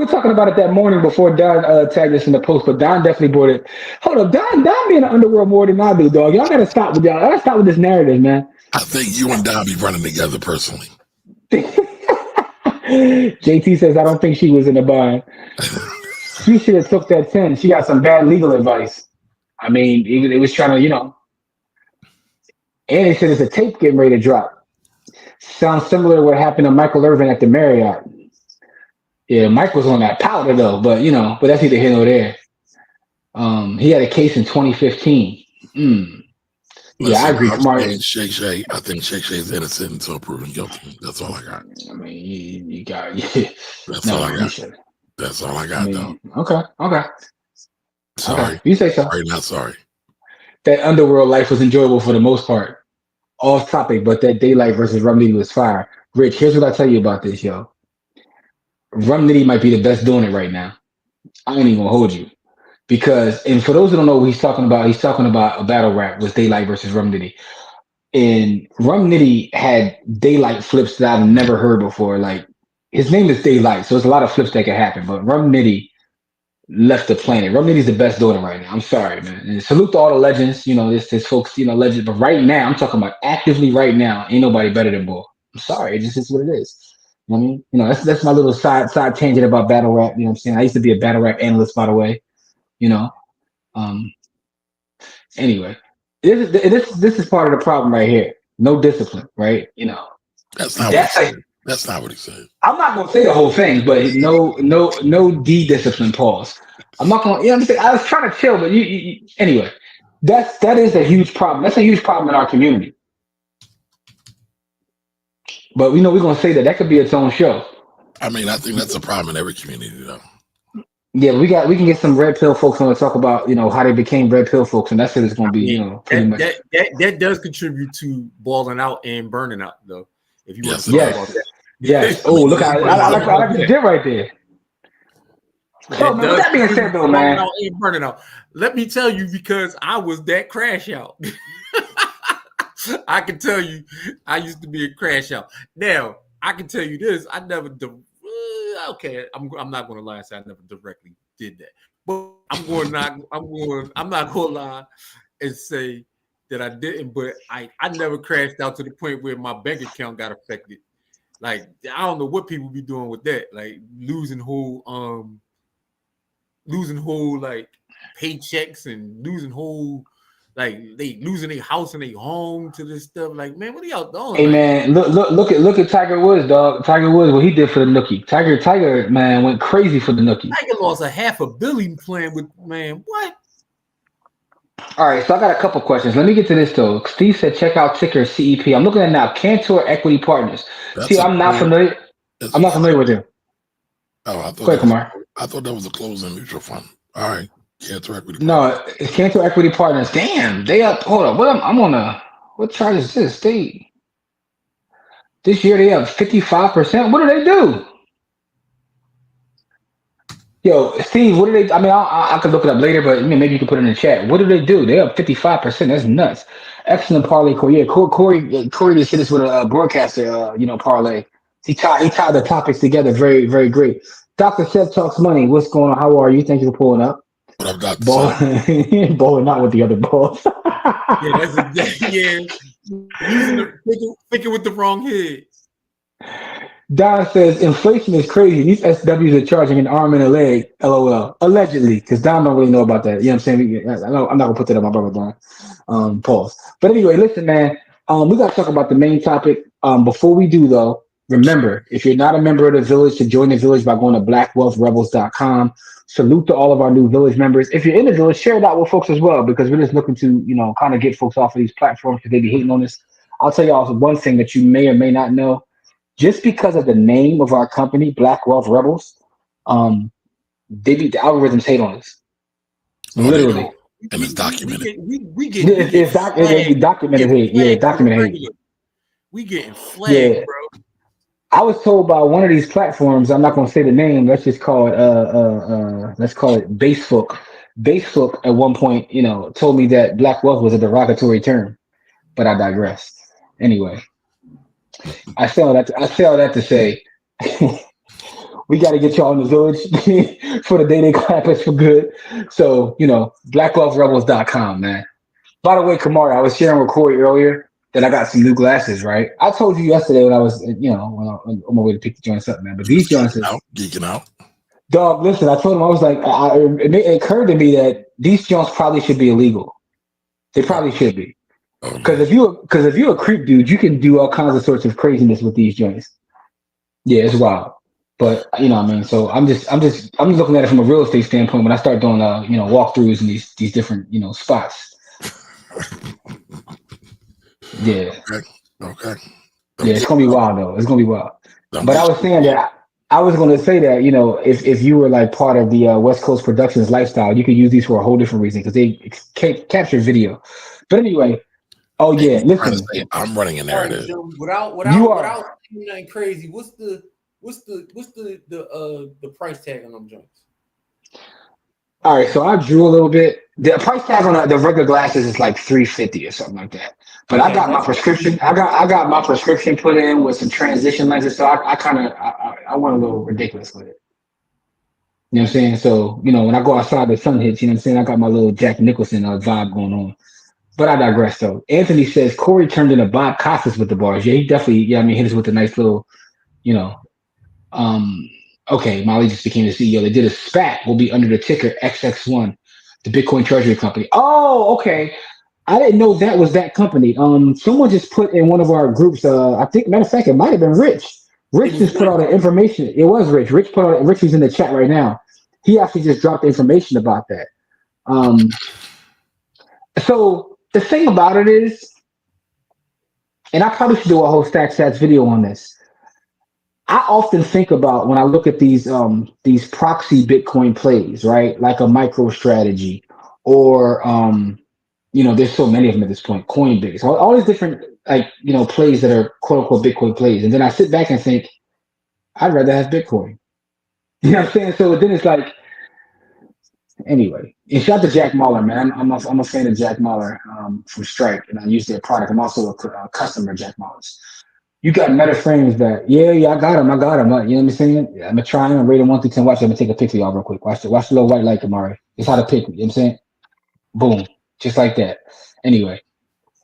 talking about it that morning before Don tagged us in the post, but Don definitely brought it. Hold up, Don be in the underworld more than I do, dog. Y'all gotta stop with this narrative, man. I think you and Don be running together personally. JT says I don't think she was in the bind. She should have took that 10. She got some bad legal advice. I mean, it was trying to, and it said it's a tape getting ready to drop. Sounds similar to what happened to Michael Irvin at the Marriott. Yeah, Mike was on that powder though, but that's either here nor there. He had a case in 2015. Listen, yeah, I agree. I think Shay is innocent until proven guilty. That's all I got. I mean, you got. That's all I got. That's all I got, though. Okay. Sorry. Okay. You say so. Sorry, not sorry. That underworld life was enjoyable for the most part. Off topic, but that daylight versus Rum Nitty was fire. Rich, here's what I tell you about this, yo. Rum Nitty might be the best doing it right now. I ain't even gonna hold you. because, and for those who don't know what he's talking about a battle rap with Daylight versus Rum Nitty. And Rum Nitty had Daylight flips that I've never heard before. Like his name is Daylight, so there's a lot of flips that can happen. But Rum Nitty left the planet. Rum Nitty's the best doing it right now. I'm sorry, man. And salute to all the legends. You know, this folks, you know, legends. But right now, I'm talking about actively right now. Ain't nobody better than Bull. I'm sorry, it just is what it is. You know what I mean? You know, that's my little side tangent about battle rap. You know what I'm saying? I used to be a battle rap analyst, by the way. You know. Anyway, this is part of the problem right here. No discipline, right? You know. That's not what he said. That's not what he said. I'm not gonna say the whole thing, but no discipline. Pause. I'm not gonna. You know what I'm saying? I was trying to chill, but you anyway. That is a huge problem. That's a huge problem in our community. But we know we're gonna say that could be its own show. I mean, I think that's a problem in every community, though. Yeah, we can get some red pill folks on to talk about, you know, how they became red pill folks, and that's what it's going to be, you know, pretty much. That does contribute to balling out and burning out, though. If you want to talk about that. Yes. Oh, look, I like what you did right there. So, man, with that being said, though, man, out and burning out. Let me tell you, because I was that crash out. I can tell you, I used to be a crash out. Now, I can tell you this: I never. Okay, I'm not going to lie. I never directly did that, but I'm not going to lie and say that I didn't. But I never crashed out to the point where my bank account got affected. Like I don't know what people be doing with that, like losing whole like paychecks and losing whole. Like they losing their house and their home to this stuff. Like, man, what are y'all doing? Hey, man, look at Tiger Woods, dog. Tiger Woods, what he did for the nookie. Tiger, man, went crazy for the nookie. Tiger lost $500 million playing with, man. What? All right, so I got a couple questions. Let me get to this though. Steve said, check out ticker CEP. I'm looking at it now. Cantor Equity Partners. See, I'm not familiar. I'm not familiar with them. Oh, I thought. Go ahead, Kumar. I thought that was a closed-end mutual fund. All right. Cantor Equity Partners. No, it's Cantor Equity Partners. Damn, they up. Hold on. I'm on a. What chart is this? This year they up 55%. What do they do? Yo, Steve, what do they? I mean, I could look it up later, but maybe you can put it in the chat. What do they do? They up 55%. That's nuts. Excellent parlay, Corey. Yeah, Corey just hit us with a broadcaster, parlay. He tied the topics together. Very, very great. Dr. Seth Talks Money. What's going on? How are you? Thank you for pulling up. What up, Dr. Seth? Balling not with the other balls. Yeah. Thinking with the wrong head. Don says inflation is crazy. These SWs are charging an arm and a leg. LOL. Allegedly, because Don don't really know about that. You know what I'm saying? I'm not gonna put that on my brother Don. Pause. But anyway, listen, man. We gotta talk about the main topic. Before we do, though, remember, if you're not a member of the village, to join the village by going to blackwealthrebels.com. Salute to all of our new village members. If you're in the village, share it out with folks as well, because we're just looking to, kind of get folks off of these platforms because they be hating on us. I'll tell y'all one thing that you may or may not know. Just because of the name of our company, Black Wealth Rebels, the algorithms hate on us. Literally. And it's documented. We get it's documented hate. Yeah, documented hate. We getting flagged, bro. I was told by one of these platforms, I'm not going to say the name, let's just call it Basebook. Basebook at one point, told me that Black Wealth was a derogatory term, but I digress. Anyway, I say all that to say we got to get y'all in the village for the day they clap us for good. So, blackwealthrebels.com, man. By the way, Kamara, I was sharing with Corey earlier that I got some new glasses, right? I told you yesterday when I was, when on my way to pick the joints up, man. But these joints geeking out. Dog, listen, I told him, I was like, it occurred to me that these joints probably should be illegal. They probably should be. Because if you're a creep dude, you can do all kinds of sorts of craziness with these joints. Yeah, it's wild. But you know what I mean? So I'm looking at it from a real estate standpoint when I start doing walkthroughs in these different, spots. Yeah. Okay. Yeah, it's gonna be wild though. It's gonna be wild. But I was saying that I was gonna say that, if you were like part of the West Coast Productions lifestyle, you could use these for a whole different reason because they capture video. But anyway, listen. I'm running a narrative. Without nothing crazy. What's the price tag on them joints? All right, so I drew a little bit. The price tag on the regular glasses is like $350 or something like that. But I Okay, got my prescription. I got my prescription put in with some transition lenses. So I kind of I went a little ridiculous with it. You know what I'm saying? So when I go outside, the sun hits. You know what I'm saying? I got my little Jack Nicholson vibe going on. But I digress. Though Anthony says Corey turned into Bob Costas with the bars. Yeah, he definitely. Yeah, I mean, hit us with a nice little. You know. Um. Okay, Molly just became the CEO. They did a SPAC. Will be under the ticker XX1, the Bitcoin Treasury Company. Oh, okay. I didn't know that was that company. Someone just put in one of our groups. I think, matter of fact, it might have been Rich. It Rich was just put Rich. all the information. It was Rich. Rich put all. Rich is in the chat right now. He actually just dropped the information about that. Um, so the thing about it is, and I probably should do a whole Stack Stats video on this. I often think about when I look at these proxy Bitcoin plays, right? Like a micro strategy or there's so many of them at this point, Coinbase, all these different plays that are quote unquote Bitcoin plays. And then I sit back and think, I'd rather have Bitcoin. You know what I'm saying? So then it's like, anyway, and shout out to Jack Mahler, man. I'm a fan of Jack Mahler from Stripe, and I use their product. I'm also a customer of Jack Mahler's. You got meta frames that, yeah, I got them. You know what I'm saying? I'm gonna try them, rate them 1 through 10. Watch, I'm gonna take a pic for y'all real quick. Watch the little white light, Kamari. It's how to pick. You know what I'm saying? Boom, just like that. Anyway,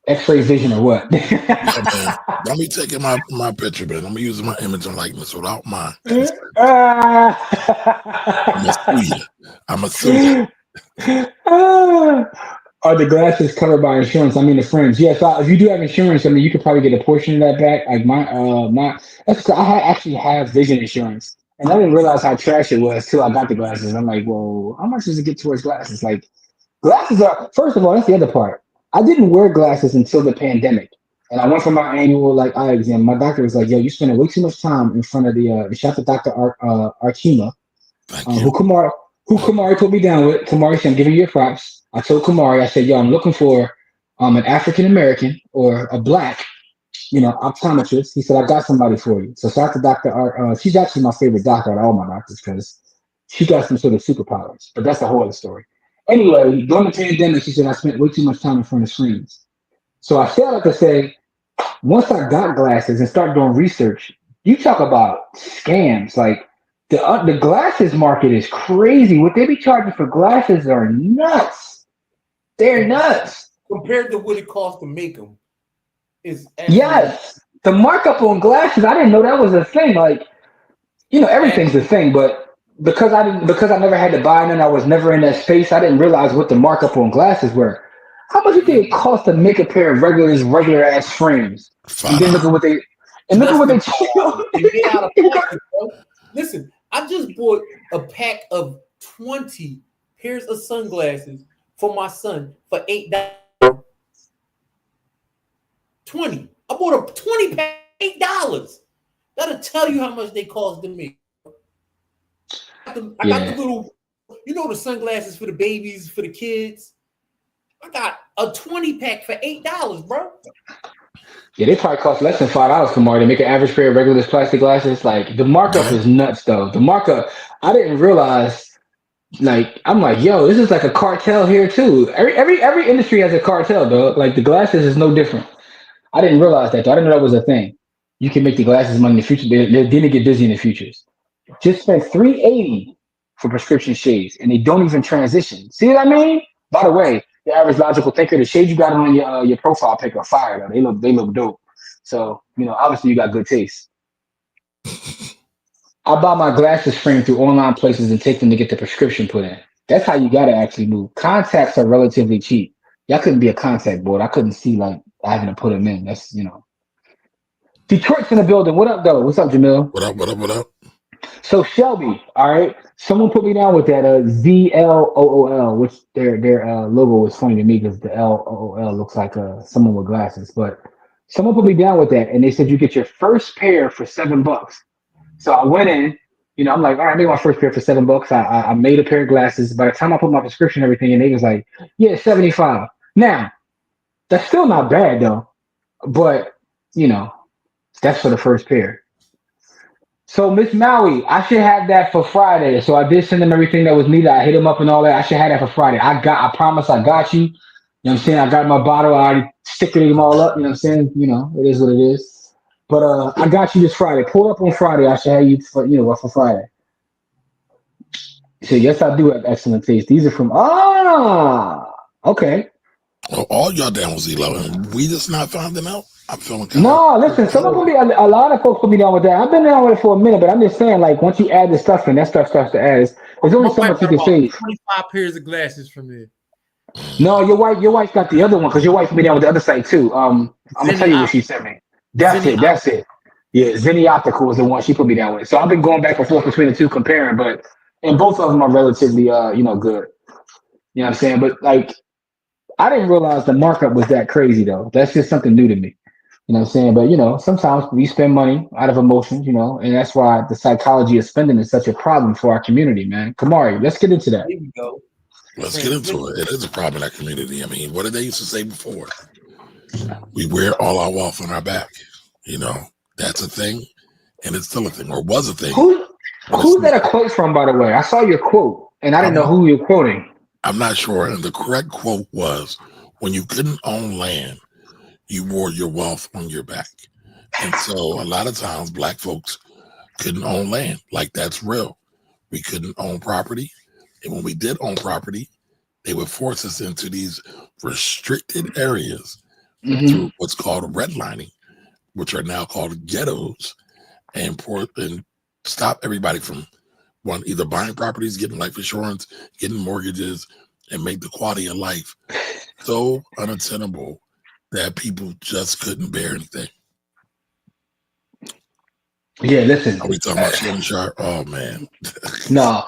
X-ray vision or what? Yeah, man. Don't be taking my picture, man. I'm using my image and likeness without mine. I'm gonna sue you. I'm gonna sue you. Are the glasses covered by insurance? I mean, the frames. Yes, if you do have insurance, I mean, you could probably get a portion of that back. Like actually have vision insurance, and I didn't realize how trash it was till I got the glasses. I'm like, whoa, how much does it get towards glasses? Like, glasses are, first of all, that's the other part. I didn't wear glasses until the pandemic. And I went for my annual eye exam. My doctor was like, yo, you spending way too much time in front of the shop at Dr. Arkema, Thank you. who Kamari put me down with. Kamari said, I'm giving you your props. I told Kamari, I said, yo, I'm looking for an African American or a black, optometrist. He said, I got somebody for you. So shout out to Dr. She's actually my favorite doctor out of all my doctors because she got some sort of superpowers. But that's a whole other story. Anyway, during the pandemic, she said I spent way too much time in front of screens. So I said, like I say, once I got glasses and started doing research, you talk about scams. Like the glasses market is crazy. What they be charging for glasses are nuts. They're nuts. Compared to what it costs to make them. Yes. The markup on glasses, I didn't know that was a thing. Like, everything's a thing, but because I never had to buy none, I was never in that space. I didn't realize what the markup on glasses were. How much do you think it costs to make a pair of regular ass frames? And then look at what they get out of pocket, bro. Listen, I just bought a pack of 20 pairs of sunglasses for my son for $8. 20. I bought a 20 pack, $8. That'll tell you how much they cost to me. I got the little, the sunglasses for the babies, for the kids. I got a 20 pack for $8, bro. Yeah, they probably cost less than $5 for more to make an average pair of regular plastic glasses. Like the markup is nuts, though. The markup, I didn't realize. Like I'm like, yo, this is like a cartel here too. Every industry has a cartel, though. Like the glasses is no different. I didn't realize that, though. I didn't know that was a thing. You can make the glasses money in the future. They're gonna get busy in the futures. Just spent $380 for prescription shades, and they don't even transition. See what I mean? By the way, the average logical thinker, the shades you got on your profile pic are fire though. They look dope. So obviously you got good taste. I buy my glasses framed through online places and take them to get the prescription put in. That's how you gotta actually move. Contacts are relatively cheap. Y'all couldn't be a contact board. I couldn't see like having to put them in. That's Detroit's in the building. What up though? What's up, Jamil? What up? So Shelby, all right. Someone put me down with that ZLOOL, which their logo was funny to me because the LOOL looks like someone with glasses. But someone put me down with that, and they said you get your first pair for $7. So I went in, I'm like, all right, I made my first pair for $7. I made a pair of glasses. By the time I put my prescription and everything, and they was like, yeah, 75. Now that's still not bad though, but that's for the first pair. So Miss Maui, I should have that for Friday. So I did send him everything that was needed. I hit him up and all that. I should have that for Friday. I promise I got you. You know what I'm saying? I got my bottle. I already sticking them all up. You know what I'm saying? You know, it is what it is. But I got you this Friday. Pull up on Friday. I should have you for for Friday. So yes, I do have excellent taste. These are from okay. Well, all y'all down with Zelo, and we just not finding out. I'm feeling kind of. No, listen, some of them a lot of folks put me down with that. I've been down with it for a minute, but I'm just saying, like, once you add the stuff in, that stuff starts to add. There's only so much you can say. 25 pairs of glasses from there. No, your wife got the other one because your wife put me down with the other site too. I'm gonna tell you what she sent me. That's it. Yeah, Zenny Optical is the one she put me down with. So I've been going back and forth between the two comparing, but and both of them are relatively good. You know what I'm saying? But like I didn't realize the markup was that crazy though. That's just something new to me. You know what I'm saying? But sometimes we spend money out of emotions, and that's why the psychology of spending is such a problem for our community, man. Kamari, let's get into that. Here we go. Let's get into it. It is a problem in our community. I mean, what did they used to say before? We wear all our wealth on our back. That's a thing, and it's still a thing, or was a thing. Who's that a quote from, by the way? I saw your quote, and I didn't know who you're quoting. I'm not sure. And the correct quote was, when you couldn't own land, you wore your wealth on your back. And so a lot of times black folks couldn't own land. Like, that's real. We couldn't own property. And when we did own property, they would force us into these restricted areas through what's called redlining, which are now called ghettos, and stop everybody from either buying properties, getting life insurance, getting mortgages, and make the quality of life so unattainable that people just couldn't bear anything. Yeah, listen. Are we talking about Shannon Sharp? Oh man. No.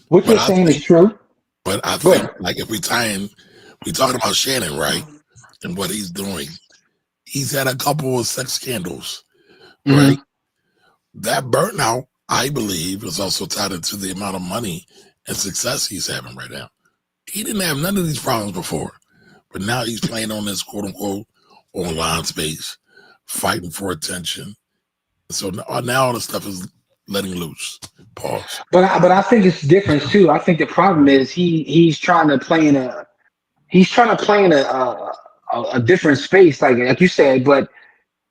What you're saying is true. But I think, like, if we talking about Shannon, right? And what he's doing, he's had a couple of sex scandals, right? That burnout, I believe, is also tied into the amount of money and success he's having right now. He didn't have none of these problems before, but now he's playing on this quote unquote online space, fighting for attention. So now all the stuff is letting loose. Pause. But I think it's different too. I think the problem is he's trying to play in a different space, like you said, but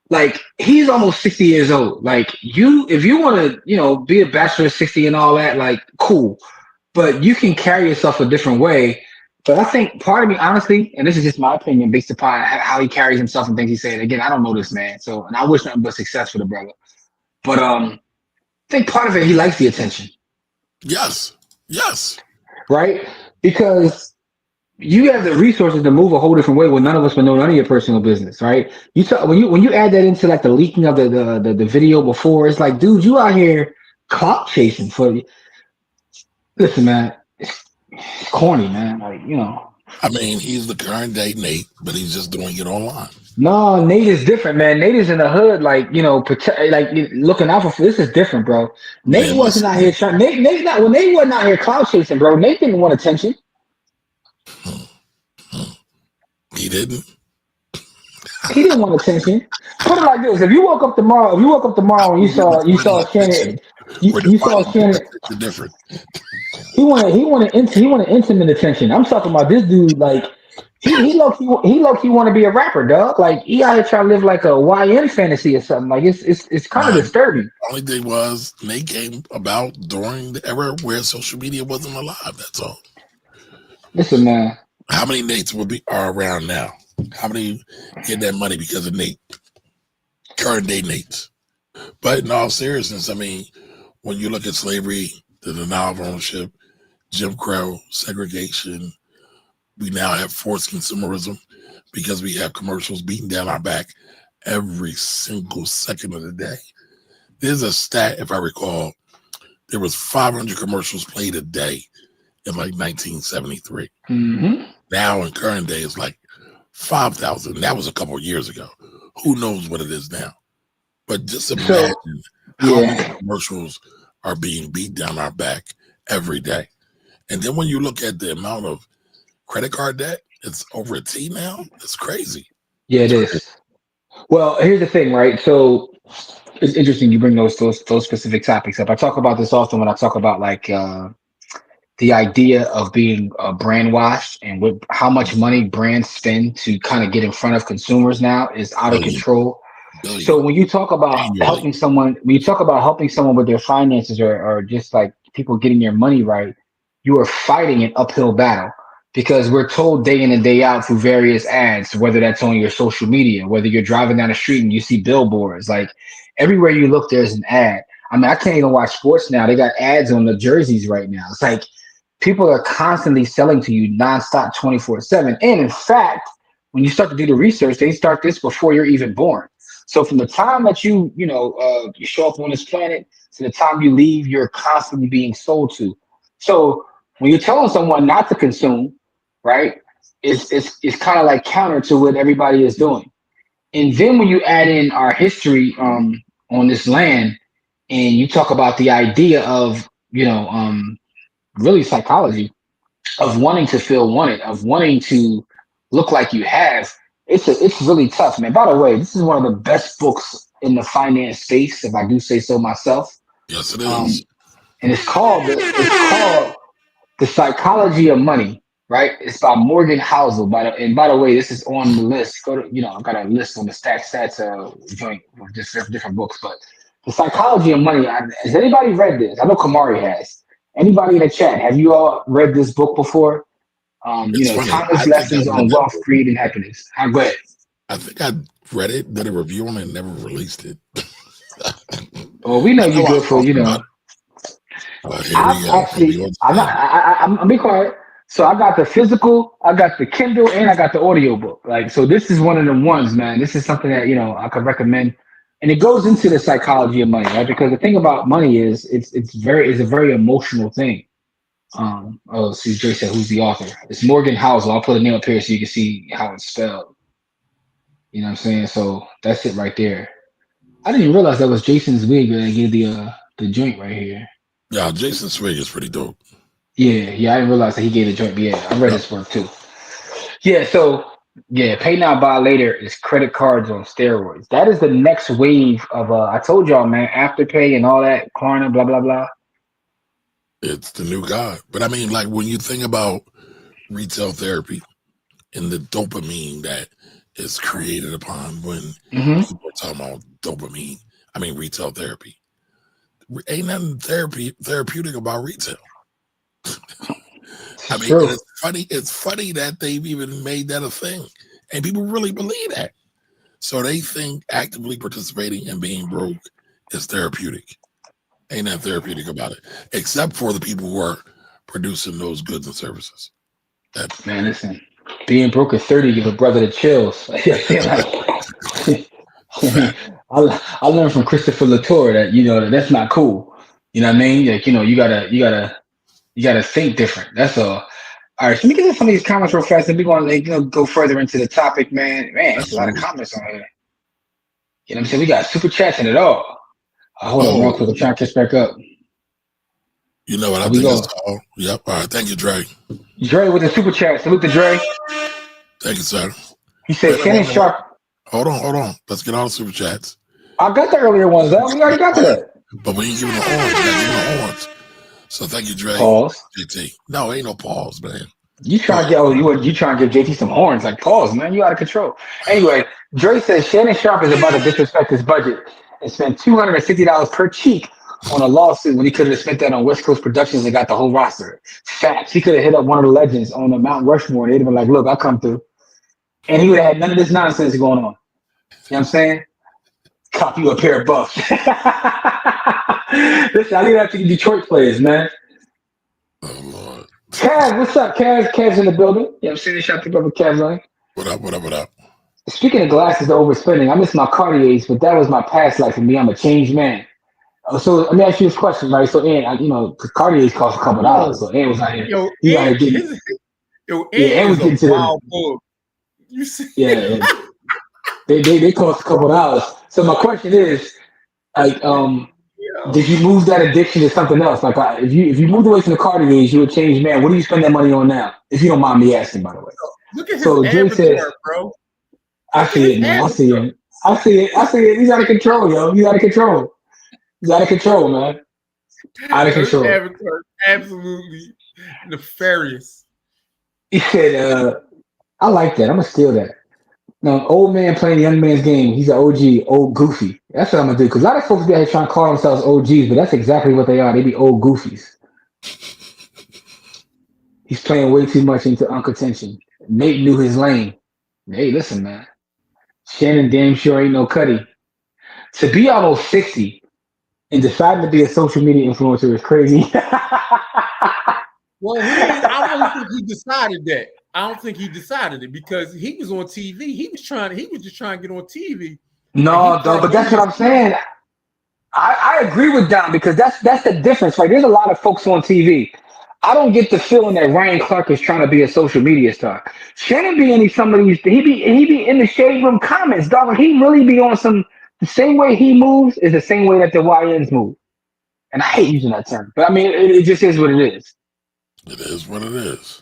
like he's almost 60 years old. Like if you want to, be a bachelor at 60 and all that, like cool. But you can carry yourself a different way. But I think part of me, honestly, and this is just my opinion based upon how he carries himself and things he said. Again, I don't know this man, and I wish nothing but success for the brother. But I think part of it, he likes the attention. Yes. Right? Because you have the resources to move a whole different way when none of us would know none of your personal business, right? When you add that into like the leaking of the video before, it's like, dude, you out here clout chasing for. Listen, man, it's corny, man. Like, I mean, he's the current day Nate, but he's just doing it online. No, Nate is different, man. Nate is in the hood, like, looking out for. This is different, bro. Nate wasn't out here trying. When Nate wasn't out here clout chasing, bro. Nate didn't want attention. He didn't. He didn't want attention. Put it like this: if you woke up tomorrow and you saw Shannon, you saw Shannon. Different. He wanted intimate attention. I'm talking about this dude. Like he low key want to be a rapper, dog. Like he out here trying to live like a YN fantasy or something. Like it's kind of disturbing. The only thing was Nate came about during the era where social media wasn't alive. That's all. Listen, man. How many Nates are around now? How many get that money because of Nate? Current day Nates. But in all seriousness, I mean, when you look at slavery, the denial of ownership, Jim Crow, segregation, we now have forced consumerism because we have commercials beating down our back every single second of the day. There's a stat, if I recall, there was 500 commercials played a day in like 1973. Now in current day, it's like 5,000. That was a couple of years ago. Who knows what it is now? But just imagine how many commercials are being beat down our back every day. And then when you look at the amount of credit card debt, it's over a T now. It's crazy. Yeah, it is. Well, here's the thing, right? So it's interesting you bring those specific topics up. I talk about this often when I talk about like the idea of being brand washed and with how much money brands spend to kind of get in front of consumers now is out of Billion, control. So billion when you talk about annually. when you talk about helping someone with their finances or just like people getting their money right, you are fighting an uphill battle because we're told day in and day out through various ads, whether that's on your social media, whether you're driving down the street and you see billboards, like everywhere you look, there's an ad. I mean, I can't even watch sports now. They got ads on the jerseys right now. It's like people are constantly selling to you nonstop 24/7. And in fact, when you start to do the research, they start this before you're even born. So from the time that you show up on this planet to the time you leave, you're constantly being sold to. So when you're telling someone not to consume, right, it's kind of like counter to what everybody is doing. And then when you add in our history on this land, and you talk about the idea of really psychology of wanting to feel wanted, of wanting to look like you have, it's really tough, man. By the way, this is one of the best books in the finance space, if I do say so myself. Yes, it Um, is. and it's called The Psychology of Money, right? It's by Morgan Housel. And by the way, this is on the list. Go to I've got a list on the stats joint with just different books, but The Psychology of Money. Has anybody read this? I know Kamari has. Anybody in the chat, have you all read this book before? It's funny. Timeless lessons on wealth, greed, and happiness. Go ahead. I think I read it, did a review on it, and never released it. Well, we know I you know good I for talked about here I've we actually, go. I'm not. I'm be quiet. So I got the physical, I got the Kindle, and I got the audio book. Like, so this is one of the ones, man. This is something that I could recommend, and it goes into the psychology of money, right? Because the thing about money is it's a very emotional thing. Oh, see, Jay said, who's the author? It's Morgan Housel. I'll put a name up here so you can see how it's spelled. You know what I'm saying? So that's it right there. I didn't even realize that was Jason's wig that I gave the joint right here. Yeah, Jason Swig is pretty dope. Yeah, I didn't realize that he gave the joint. But yeah, I read Yep. his work too. Yeah, so yeah, pay now, buy later is credit cards on steroids. That is the next wave of I told y'all, man, Afterpay and all that, Klarna, blah blah blah. It's the new god. But I mean, like when you think about retail therapy and the dopamine that is created upon when people are talking about dopamine, I mean retail therapy. Ain't nothing therapeutic about retail. I mean, and it's funny that they've even made that a thing. And people really believe that. So they think actively participating and being broke is therapeutic. Ain't that therapeutic about it? Except for the people who are producing those goods and services. Man, listen, being broke at 30 give a brother the chills. I learned from Christopher Latour that that's not cool. You know what I mean? Like, you gotta think different. That's all. All right, so let me get to some of these comments real fast, and we're gonna go further into the topic, man. Man, there's a lot of comments on here. You know what I'm saying? We got super chats in it all. Hold on real quick. I'm trying to catch back up. You know what I think it's all. Yep. All right. Thank you, Dre. Dre with the super chat. Salute to Dre. Thank you, sir. He said, Shannon Sharp. Hold on. Let's get all the super chats. I got the earlier ones, though. We already got to that. But we ain't giving the horns. We got giving the horns. So thank you, Dre. Pause. JT. No, ain't no pause, man. You trying to give JT some horns, like pause, man. You out of control. Anyway, Dre says Shannon Sharp is about to disrespect his budget and spend $250 per cheek on a lawsuit when he could have spent that on West Coast Productions and got the whole roster. Facts. He could have hit up one of the legends on the Mount Rushmore and they'd have been like, look, I'll come through. And he would have had none of this nonsense going on. You know what I'm saying? Cop you a pair of buffs. Listen, I leave that to the Detroit players, man. Oh, Lord. Cav, what's up, Cav? Cav's in the building. You know what I'm saying? Shout out to brother Cav's on. What up? Speaking of glasses, the overspending, I miss my Cartiers, but that was my past life for me. I'm a changed man. So let me ask you this question, right? So, because Cartiers cost a couple dollars, so Ann was out here. Ann was getting to wild book. You see? Yeah, they cost a couple dollars. So my question is, like, did you move that addiction to something else? Like, if you moved away from the Cartiers, you would change man. What do you spend that money on now? If you don't mind me asking, by the way. Look at his avatar, bro. I see it, man. I see it. I see it. He's out of control, yo. He's out of control. He's out of control, man. Out of Yo, this control. avatar is absolutely nefarious. He said, I like that. I'm gonna steal that. No, old man playing young man's game. He's an OG, old goofy. That's what I'm gonna do. Because a lot of folks be out here trying to call themselves OGs, but that's exactly what they are. They be old goofies. He's playing way too much into Uncle Tension. Nate knew his lane. Hey, listen, man. Shannon damn sure ain't no Cuddy. To be almost 60 and deciding to be a social media influencer is crazy. Well, I don't think he decided that. I don't think he decided it because he was on TV. He was just trying to get on TV. No, dog, but that's what I'm saying. I agree with Don because that's the difference, right? There's a lot of folks on TV. I don't get the feeling that Ryan Clark is trying to be a social media star. Shannon be in some of these. He be in the shade room comments, dog. He really be on some. The same way he moves is the same way that the YNs move. And I hate using that term, but I mean it just is what it is. It is what it is.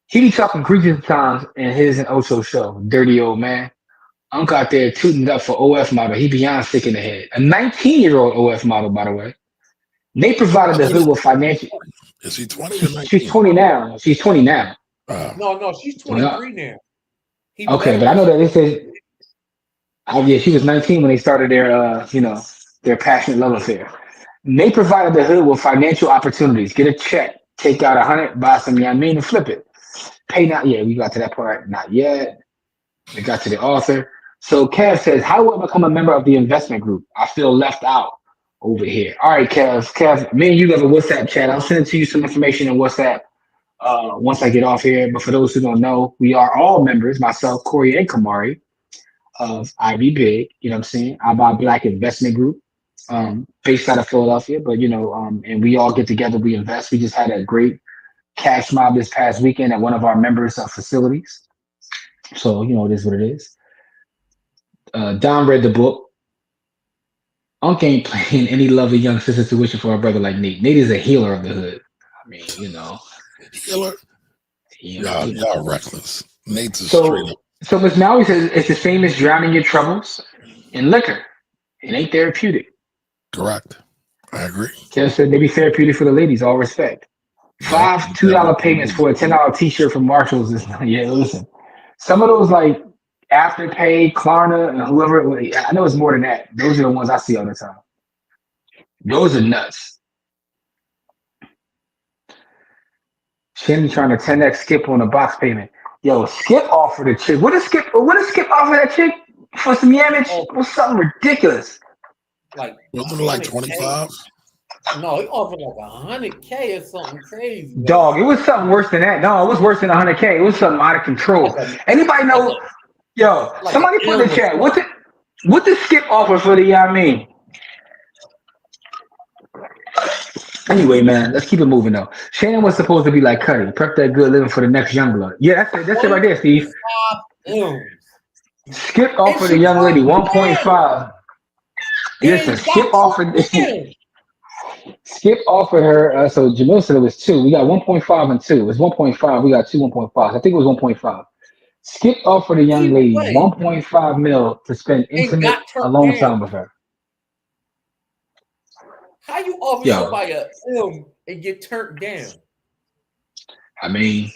He be talking Greek times in his and Ocho show. Dirty old man. Uncle out there tooting up for OF model. He beyond sick in the head. A 19-year-old OF model, by the way. They provided the hood with financial. Is she 20 or 19? She's 20 now. She's 20 now. No, she's 23 now. Okay, but I know that they said, yeah, she was 19 when they started their passionate love affair. They provided the hood with financial opportunities. Get a check, take out 100, buy some Yamin and flip it. Pay not yet. We got to that part. Not yet. We got to the author. So Kev says, how will I become a member of the investment group? I feel left out over here. All right, Kev, me and you have a WhatsApp chat. I'll send it to you some information in WhatsApp once I get off here. But for those who don't know, we are all members, myself, Corey, and Kamari, of IB Big. You know what I'm saying? I buy Black Investment Group, based out of Philadelphia. But, and we all get together, we invest. We just had a great cash mob this past weekend at one of our members' facilities. So, it is what it is. Don read the book. Unc ain't playing any love of young sister tuition for a brother like Nate. Nate is a healer of the hood. I mean, Healer? Y'all reckless. Nate's a so, straight up. So Ms. Maui says it's the same as drowning your troubles in liquor. It ain't therapeutic. Correct. I agree. Kev said they be therapeutic for the ladies, all respect. 5 $2 payments for a $10 t-shirt from Marshalls is listen. Some of those like Afterpay, Klarna, and whoever, I know it's more than that. Those are the ones I see all the time. Those are nuts. Shannon trying to 10x Skip on a box payment. Yo, Skip offered a chick. What did Skip offer that chick for some yammage? It was something ridiculous. Wasn't it like 25? No, he offered like $100K or something crazy. Man. Dog, it was something worse than that. No, it was worse than $100K. It was something out of control. Anybody know? Yo, somebody put in the chat. What did Skip offer for the Yamin? Anyway, man, let's keep it moving though. Shannon was supposed to be like Cuddy, prep that good living for the next young blood. Yeah, that's it right there, Steve. Skip offered the young lady 1.5. Listen, Skip offered her. So Jamil said it was 2. We got 1.5 and 2. It was 1.5. We got 2 1.5. I think it was 1.5. Skip offered a young lady 1.5 mil to spend intimate alone time with her. How you offer somebody a film and get turned down? I mean,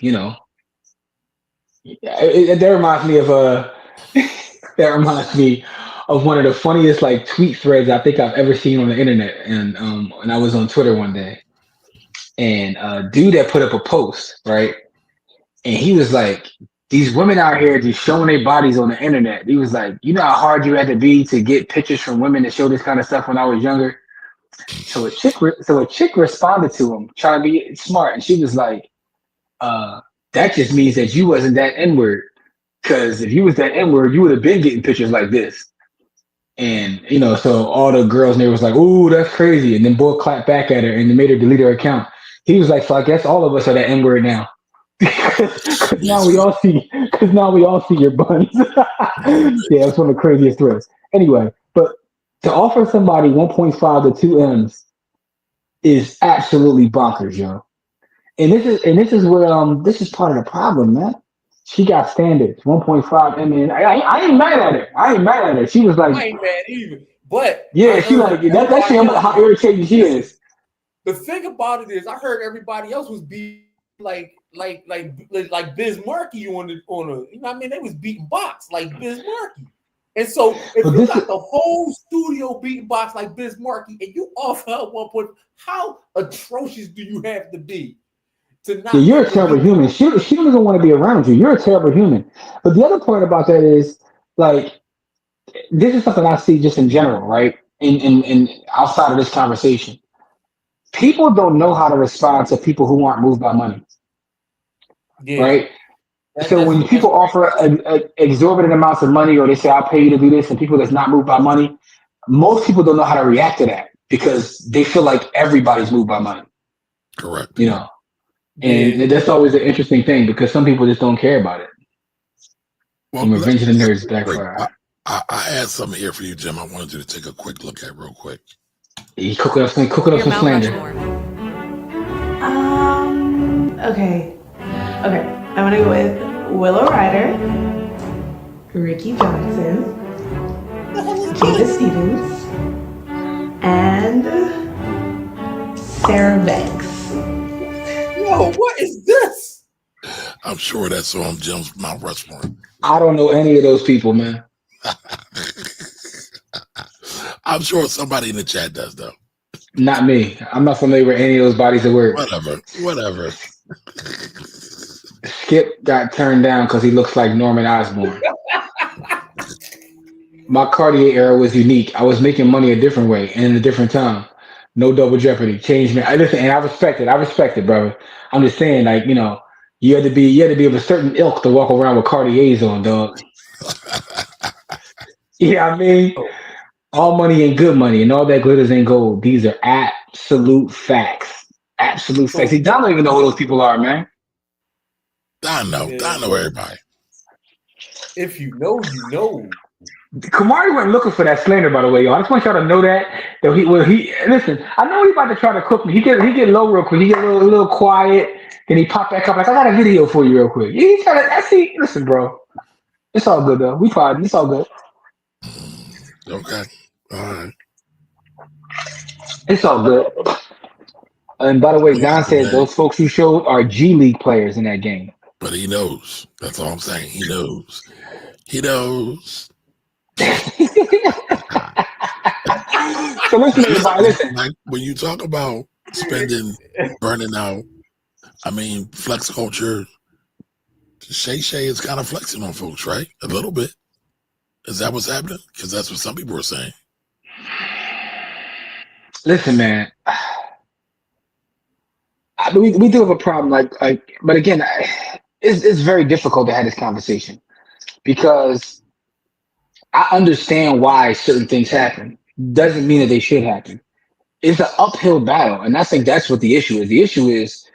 that reminds me of that reminds me of one of the funniest like tweet threads I think I've ever seen on the internet. And I was on Twitter one day, and a dude that put up a post, right? And he was like, these women out here just showing their bodies on the internet. He was like, you know how hard you had to be to get pictures from women to show this kind of stuff when I was younger? So a chick responded to him trying to be smart, and she was like, that just means that you wasn't that N-word. Because if you was that N-word, you would have been getting pictures like this. And, so all the girls in there was like, ooh, that's crazy. And then boy clapped back at her and they made her delete her account. He was like, so I guess all of us are that N-word now. Because now we all see your buns. Yeah, it's one of the craziest threads. Anyway, but to offer somebody 1.5 to 2 M's is absolutely bonkers, yo. And this is where this is part of the problem, man. She got standards. 1.5 million. I ain't mad at her. I ain't mad at her. She was like, I ain't mad either. But yeah, I she like heard that shit. everybody else. How irritating she Listen, is. the thing about it is, I heard everybody else was beating like Biz Markie on a, you know what I mean? They was beating box like Biz Markie. And so if you got the whole studio beating box like Biz Markie and you offer her 1 point, how atrocious do you have to be to not? Yeah, you're a terrible human. She doesn't want to be around you. You're a terrible human. But the other point about that is like this is something I see just in general, right? In outside of this conversation. People don't know how to respond to people who aren't moved by money. Yeah. Right? So when people offer exorbitant amounts of money or they say, I'll pay you to do this, and people that's not moved by money, most people don't know how to react to that because they feel like everybody's moved by money. Correct. You know? And that's always an interesting thing because some people just don't care about it. Well, and Revenge of the Nerds backfire. I had something here for you, Jim. I wanted you to take a quick look at real quick. You cooking up some slander. Okay. I'm gonna go with Willow Ryder, Ricky Johnson, Jada Stevens, and Sarah Banks. Yo, what is this? I'm sure that's on Jim's Mount Rushmore. I don't know any of those people, man. I'm sure somebody in the chat does, though. Not me. I'm not familiar with any of those bodies of work. Whatever. Skip got turned down because he looks like Norman Osborn. My Cartier era was unique. I was making money a different way and in a different time. No double jeopardy. Changed me. Listen, and I respect it, brother. I'm just saying, like, you know, you had to be of a certain ilk to walk around with Cartiers on, dog. Yeah, I mean, all money ain't good money, and all that glitters ain't gold. These are absolute facts. Absolute facts. See, Don don't even know who those people are, man. Don know everybody. If you know, you know. Kamari went looking for that slander, by the way, y'all. I just want y'all to know that he listen. I know he's about to try to cook me. He get low real quick. He get a little quiet, then he pop back up like I got a video for you real quick. He try to. I see. Listen, bro. It's all good though. We fine. It's all good. Okay. All right. It's all good. And by the way, Don said those folks you showed are G League players in that game. But he knows. That's all I'm saying. He knows. He knows. So listen, everybody. Listen. Like when you talk about spending, burning out, I mean, flex culture. Shay is kind of flexing on folks, right? A little bit. Is that what's happening? Because that's what some people are saying. Listen, man. We do have a problem, but again, it's very difficult to have this conversation because I understand why certain things happen. Doesn't mean that they should happen. It's an uphill battle, and I think that's what the issue is. The issue is,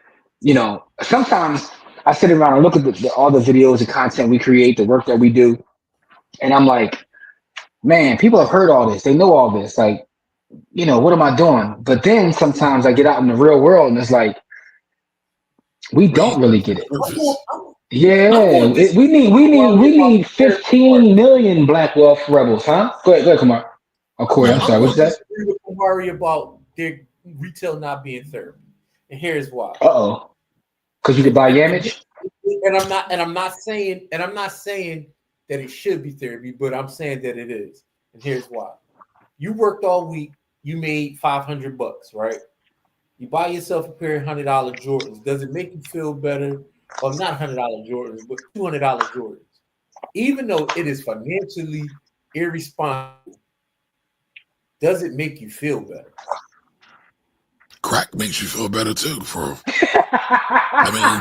you know, sometimes I sit around and look at all the videos and content we create, the work that we do, and I'm like, man, people have heard all this. They know all this. Like, you know, what am I doing? But then sometimes I get out in the real world, and it's like, we don't really get it. Yeah, we need 15 million Black Wealth rebels, huh? Go ahead, Kamar. Oh, Corey, I'm sorry. What's that? I'm worried about their retail not being therapy, and here's why. Because you could buy Yamage. And I'm not saying that it should be therapy, but I'm saying that it is, and here's why. You worked all week. You made $500, right? You buy yourself a pair of $100 Jordans. Does it make you feel better? Well, not $100 Jordans, but $200 Jordans. Even though it is financially irresponsible, does it make you feel better? Crack makes you feel better too. I mean,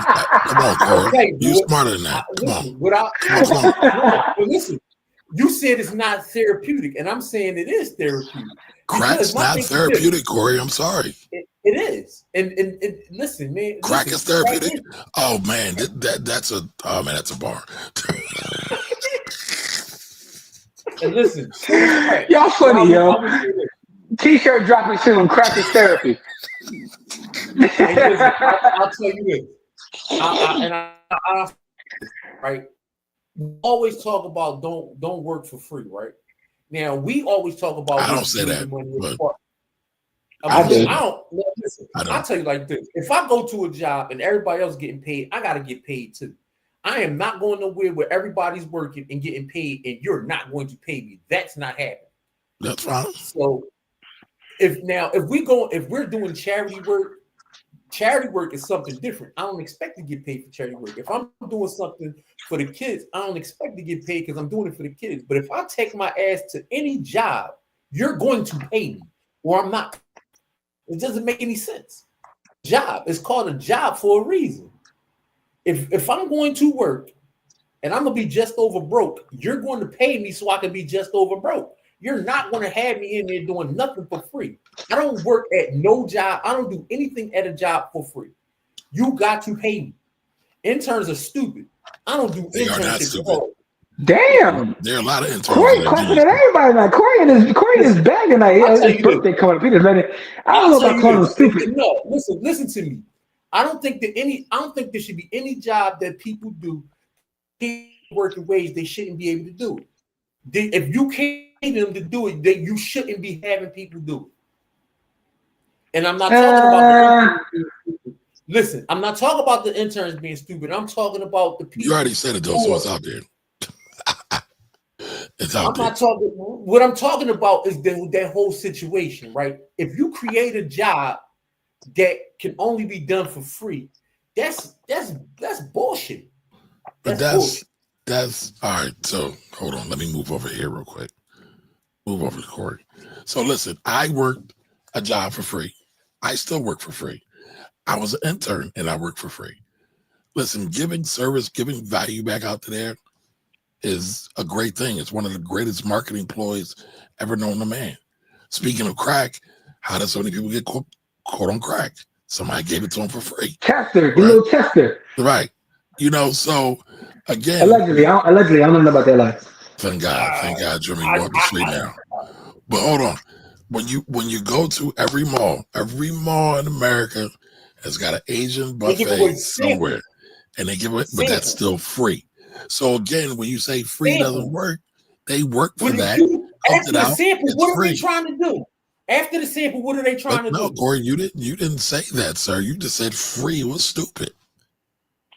come on, Corey. Okay, you're smarter than that. Come on. Listen, you said it's not therapeutic, and I'm saying it is therapeutic. Crack's not therapeutic, Corey. I'm sorry. It is, and listen, man. Crack is therapeutic. Oh man, that's a bar. And listen, y'all funny, yo. T-shirt dropping soon. Crack is therapy. Hey, listen, I'll tell you this. right? We always talk about don't work for free, right? Now we always talk about I don't say that, money but I do. Listen, I don't. I'll tell you like this. If I go to a job and everybody else getting paid, I gotta get paid too. I am not going nowhere where everybody's working and getting paid and you're not going to pay me. That's not happening. That's fine. So if we're doing charity work is something different. I don't expect to get paid for charity work. If I'm doing something for the kids, I don't expect to get paid because I'm doing it for the kids. But if I take my ass to any job, you're going to pay me or I'm not. It doesn't make any sense. Job. It's called a job for a reason. If I'm going to work and I'm gonna be just over broke, you're going to pay me so I can be just over broke. You're not going to have me in there doing nothing for free. I don't work at no job. I don't do anything at a job for free. You got to pay me. Interns are stupid. I don't do They are not internships stupid. at all. Damn. There are a lot of interns. Corey questioning everybody now. Corey is bagging like his birthday coming up. He just let it. I don't know about calling him stupid. No, listen to me. I don't think there should be any job that people do working wage they shouldn't be able to do it. If you can't pay them to do it, then you shouldn't be having people do it. And I'm not talking about listen, I'm not talking about the interns being stupid. I'm talking about the people. You already said it though, so it's out there. It's out there. What I'm talking about is that whole situation, right? If you create a job that can only be done for free, that's bullshit. But that's all right. So hold on, let me move over here real quick. Move over to Corey. So listen, I worked a job for free. I still work for free. I was an intern and I work for free. Listen, giving service, giving value back out to there is a great thing. It's one of the greatest marketing ploys ever known to man. Speaking of crack, how do so many people get caught on crack? Somebody gave it to them for free. Tester, right? Little tester. Right. So again. Allegedly, I don't know about that life. Thank God, Jimmy, you're up to sleep now. But hold on. When you go to every mall in America has got an Asian buffet somewhere. And they give it, but that's still free. So again, when you say free doesn't work, they work for that. After the sample, what are they trying to do? After the sample, what are they trying to do? No, Corey, you didn't say that, sir. You just said free was stupid.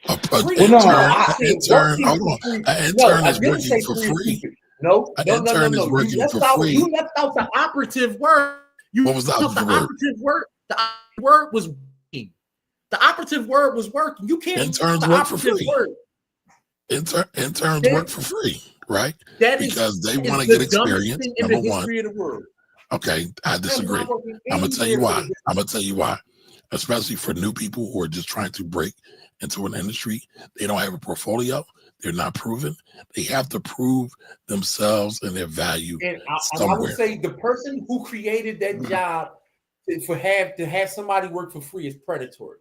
An intern is working for free. No. Is working for free. You left out the operative word. What was the operative word? The word was working. The operative word was working. You can't. Interns work for free. Interns work for free, right? Because they want to get experience. Number one. Okay, I disagree. I'm gonna tell you why. Especially for new people who are just trying to break into an industry, they don't have a portfolio. They're not proven. They have to prove themselves and their value. And I would say the person who created that job to have somebody work for free is predatory.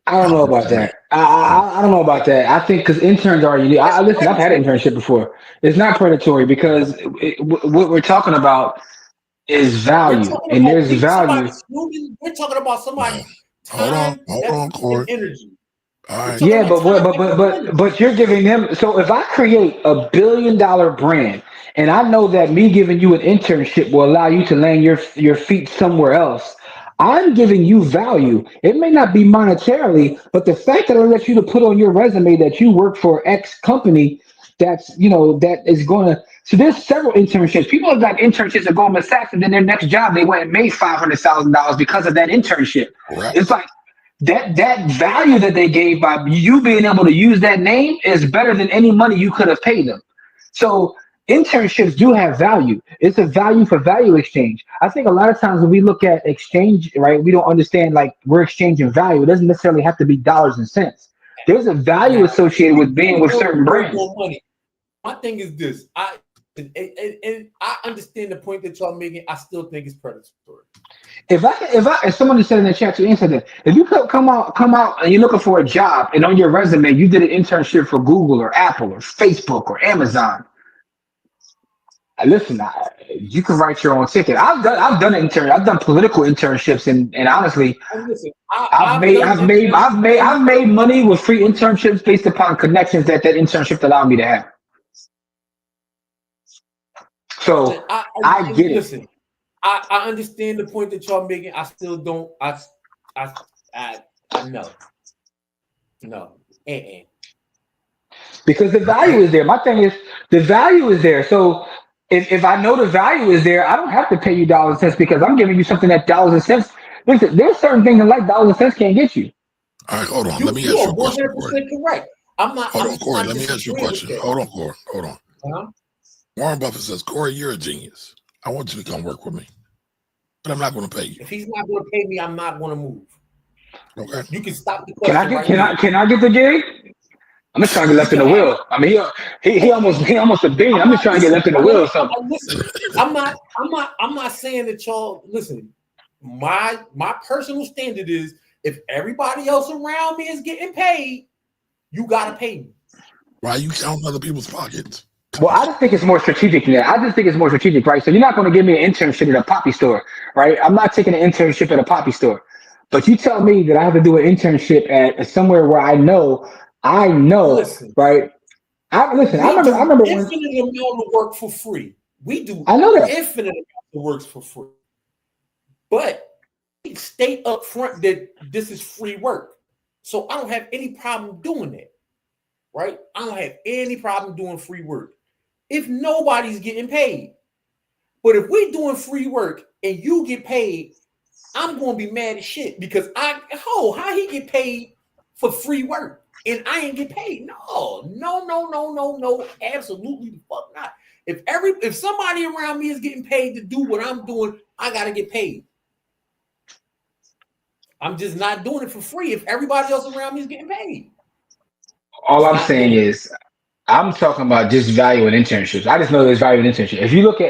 I don't know about that. I don't know about that. I think because interns are unique. Listen, I've had an internship before. It's not predatory because what we're talking about is value, and there's value. We're talking about somebody. Hold on, Corey. Energy. All right. Yeah, but you're giving them. So if I create $1 billion brand, and I know that me giving you an internship will allow you to land your feet somewhere else, I'm giving you value. It may not be monetarily, but the fact that I let you to put on your resume that you work for X company, that is going to. So there's several internships. People have got internships at Goldman Sachs, and then their next job they went and made $500,000 because of that internship. Right. It's like that value that they gave by you being able to use that name is better than any money you could have paid them. So internships do have value. It's a value for value exchange. I think a lot of times when we look at exchange, right, we don't understand like we're exchanging value. It doesn't necessarily have to be dollars and cents. There's a value associated with being with certain brands. My thing is this. And I understand the point that y'all making. I still think it's predatory. If someone just said in the chat to answer that, if you could come out and you're looking for a job and on your resume you did an internship for Google or Apple or Facebook or Amazon, Listen, you can write your own ticket. I've done political internships, and honestly, And listen, I've done I've made money with free internships based upon connections that internship allowed me to have. So I get it. listen. I understand the point that y'all making. I still don't. I know. No. Because the value is there. My thing is the value is there. So if I know the value is there, I don't have to pay you dollars and cents because I'm giving you something that dollars and cents. Listen, there's certain things in life dollars and cents can't get you. All right, hold on. Let me ask you a question, Corey. Correct. I'm not. Hold on, I'm Corey. not Let me ask you a question. Hold on, Corey. Hold on. Uh-huh. Warren Buffett says, Corey, you're a genius. I want you to come work with me, but I'm not going to pay you. If he's not going to pay me, I'm not going to move. Okay. You can stop the question. Can I get the gig? I'm just trying to get left in the will. I mean, he almost a bean. I'm just trying to get left in the will or something. Listen, I'm not saying that y'all listen. My personal standard is if everybody else around me is getting paid, you gotta pay me. Why are you counting other people's pockets? Well, I just think it's more strategic than that. I just think it's more strategic, right? So you're not going to give me an internship at a poppy store, right? I'm not taking an internship at a poppy store. But you tell me that I have to do an internship at somewhere where I know, listen, right? I remember when infinite amount of work for free. We do I know that. infinite amount of work for free. But state up front that this is free work. So I don't have any problem doing that. Right? I don't have any problem doing free work if nobody's getting paid. But if we're doing free work and you get paid, I'm going to be mad as shit because how he get paid for free work and I ain't get paid? No, absolutely the fuck not. If somebody around me is getting paid to do what I'm doing, I got to get paid. I'm just not doing it for free if everybody else around me is getting paid. All I'm saying is I'm talking about just value in internships. I just know there's value in internships. If you look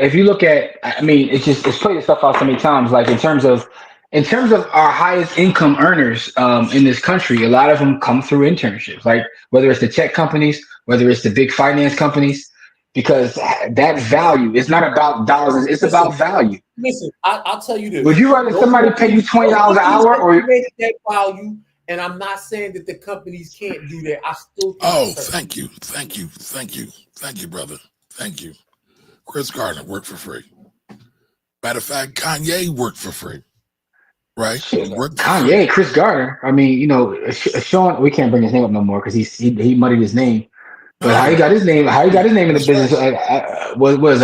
at, I mean, it's played itself out so many times. Like in terms of our highest income earners in this country, a lot of them come through internships. Like whether it's the tech companies, whether it's the big finance companies, because that value is not about dollars. It's about value. Listen, I'll tell you this. Would you rather somebody pay you $20 an hour or that value? And I'm not saying that the companies can't do that. I still thank you, brother. Thank you. Chris Gardner worked for free. Matter of fact, Kanye worked for free. Right? Kanye, Chris Gardner. I mean, Sean, we can't bring his name up no more because he muddied his name. But how he got his name in the business what was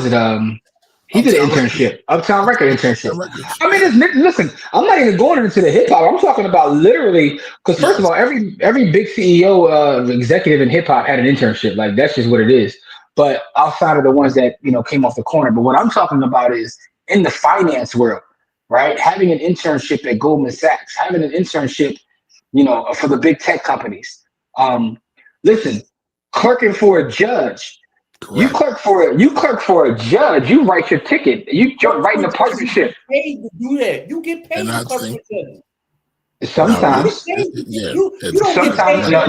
it? He did an internship, Uptown Record internship. I mean, listen, I'm not even going into the hip hop. I'm talking about literally, because first of all, every big CEO, executive in hip hop had an internship. Like that's just what it is. But outside of the ones that came off the corner, but what I'm talking about is in the finance world, right? Having an internship at Goldman Sachs, having an internship, for the big tech companies. Listen, clerking for a judge. Correct. You clerk for a judge. You write your ticket. You write in a partnership. You get paid to do that. You get paid to clerk for judges. Sometimes. Sometimes. No.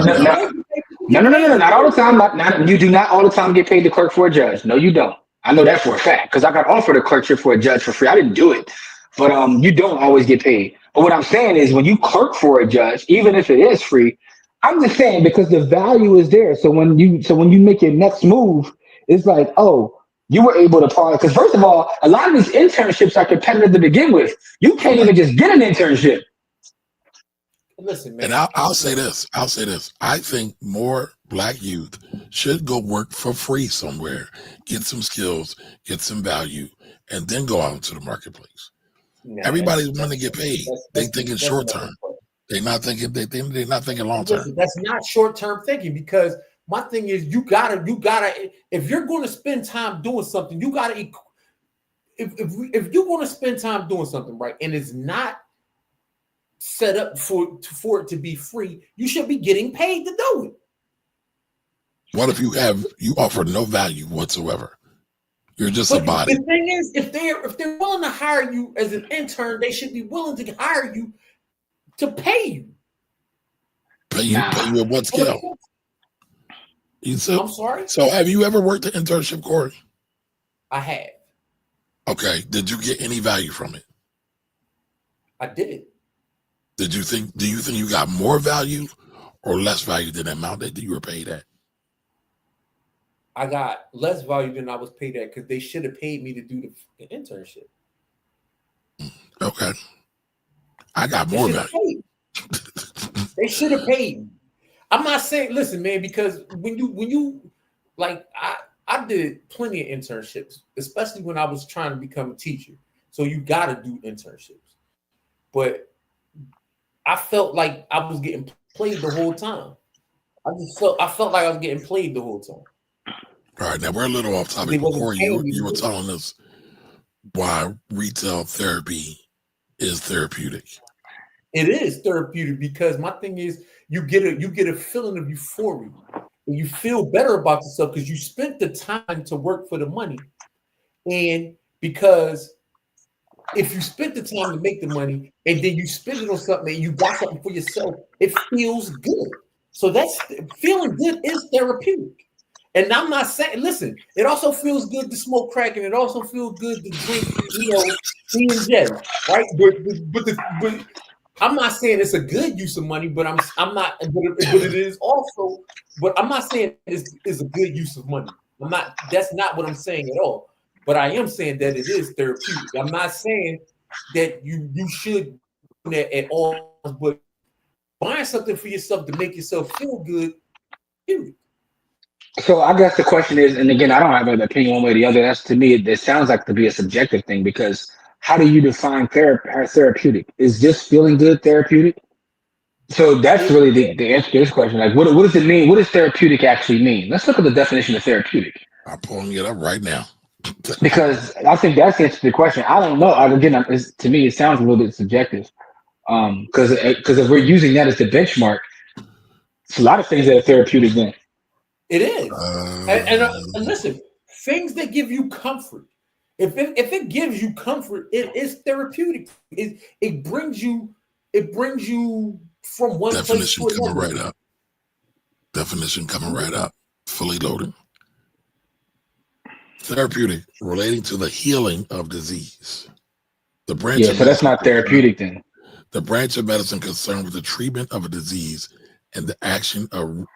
Not all the time. Not you do not all the time get paid to clerk for a judge. No, you don't. I know that for a fact because I got offered a clerkship for a judge for free. I didn't do it, but you don't always get paid. But what I'm saying is when you clerk for a judge, even if it is free, I'm just saying because the value is there. So when you make your next move, it's like, oh, you were able to parlay. Because first of all, a lot of these internships are competitive to begin with. You can't even just get an internship. Listen, man. And I'll say this. I think more Black youth should go work for free somewhere, get some skills, get some value, and then go out into the marketplace. Everybody's wanting to get paid. They thinking short term. They're not thinking. They're not thinking long term. That's not short term thinking because. My thing is, you gotta. If you're going to spend time doing something, you gotta. If you're going to spend time doing something, right, and it's not set up for it to be free, you should be getting paid to do it. What if you offer no value whatsoever? You're just a body. The thing is, if they're willing to hire you as an intern, they should be willing to hire you to pay you. Pay you at what scale? I'm sorry. So have you ever worked an internship, Corey? I have. Okay. Did you get any value from it? I did. Do you think you got more value or less value than the amount that you were paid at? I got less value than I was paid at because they should have paid me to do the internship. Okay. I got more value. They should have paid me. I'm not saying, listen, man, because when you like I did plenty of internships, especially when I was trying to become a teacher. So you gotta do internships. But I felt like I was getting played the whole time. I felt like I was getting played the whole time. All right, now we're a little off topic. Before you were telling us why retail therapy is therapeutic. It is therapeutic because my thing is you get a feeling of euphoria. And you feel better about yourself because you spent the time to work for the money. And because if you spent the time to make the money and then you spend it on something and you got something for yourself, it feels good. So that's feeling good is therapeutic. And I'm not saying, listen, it also feels good to smoke crack and it also feels good to drink, C&J, right? But I'm not saying it's a good use of money, but I'm not, but it is also, but I'm not saying it's a good use of money. That's not what I'm saying at all. But I am saying that it is therapeutic. I'm not saying that you should do that at all, but buying something for yourself to make yourself feel good, period. So I guess the question is, and again, I don't have an opinion one way or the other. That's to me, it sounds like to be a subjective thing because how do you define therapeutic? Is just feeling good therapeutic? So that's really the answer to this question. Like, what does it mean? What does therapeutic actually mean? Let's look at the definition of therapeutic. I'm pulling it up right now. Because I think that's the answer to the question. I don't know. Again, to me, it sounds a little bit subjective. Because if we're using that as the benchmark, it's a lot of things that are therapeutic then. It is. And listen, things that give you comfort. If it gives you comfort, it is therapeutic. It brings you from one place to another. Coming right up. Definition coming right up. Fully loaded. Therapeutic, relating to the healing of disease. The branch so that's not therapeutic then. The branch of medicine concerned with the treatment of a disease and the action of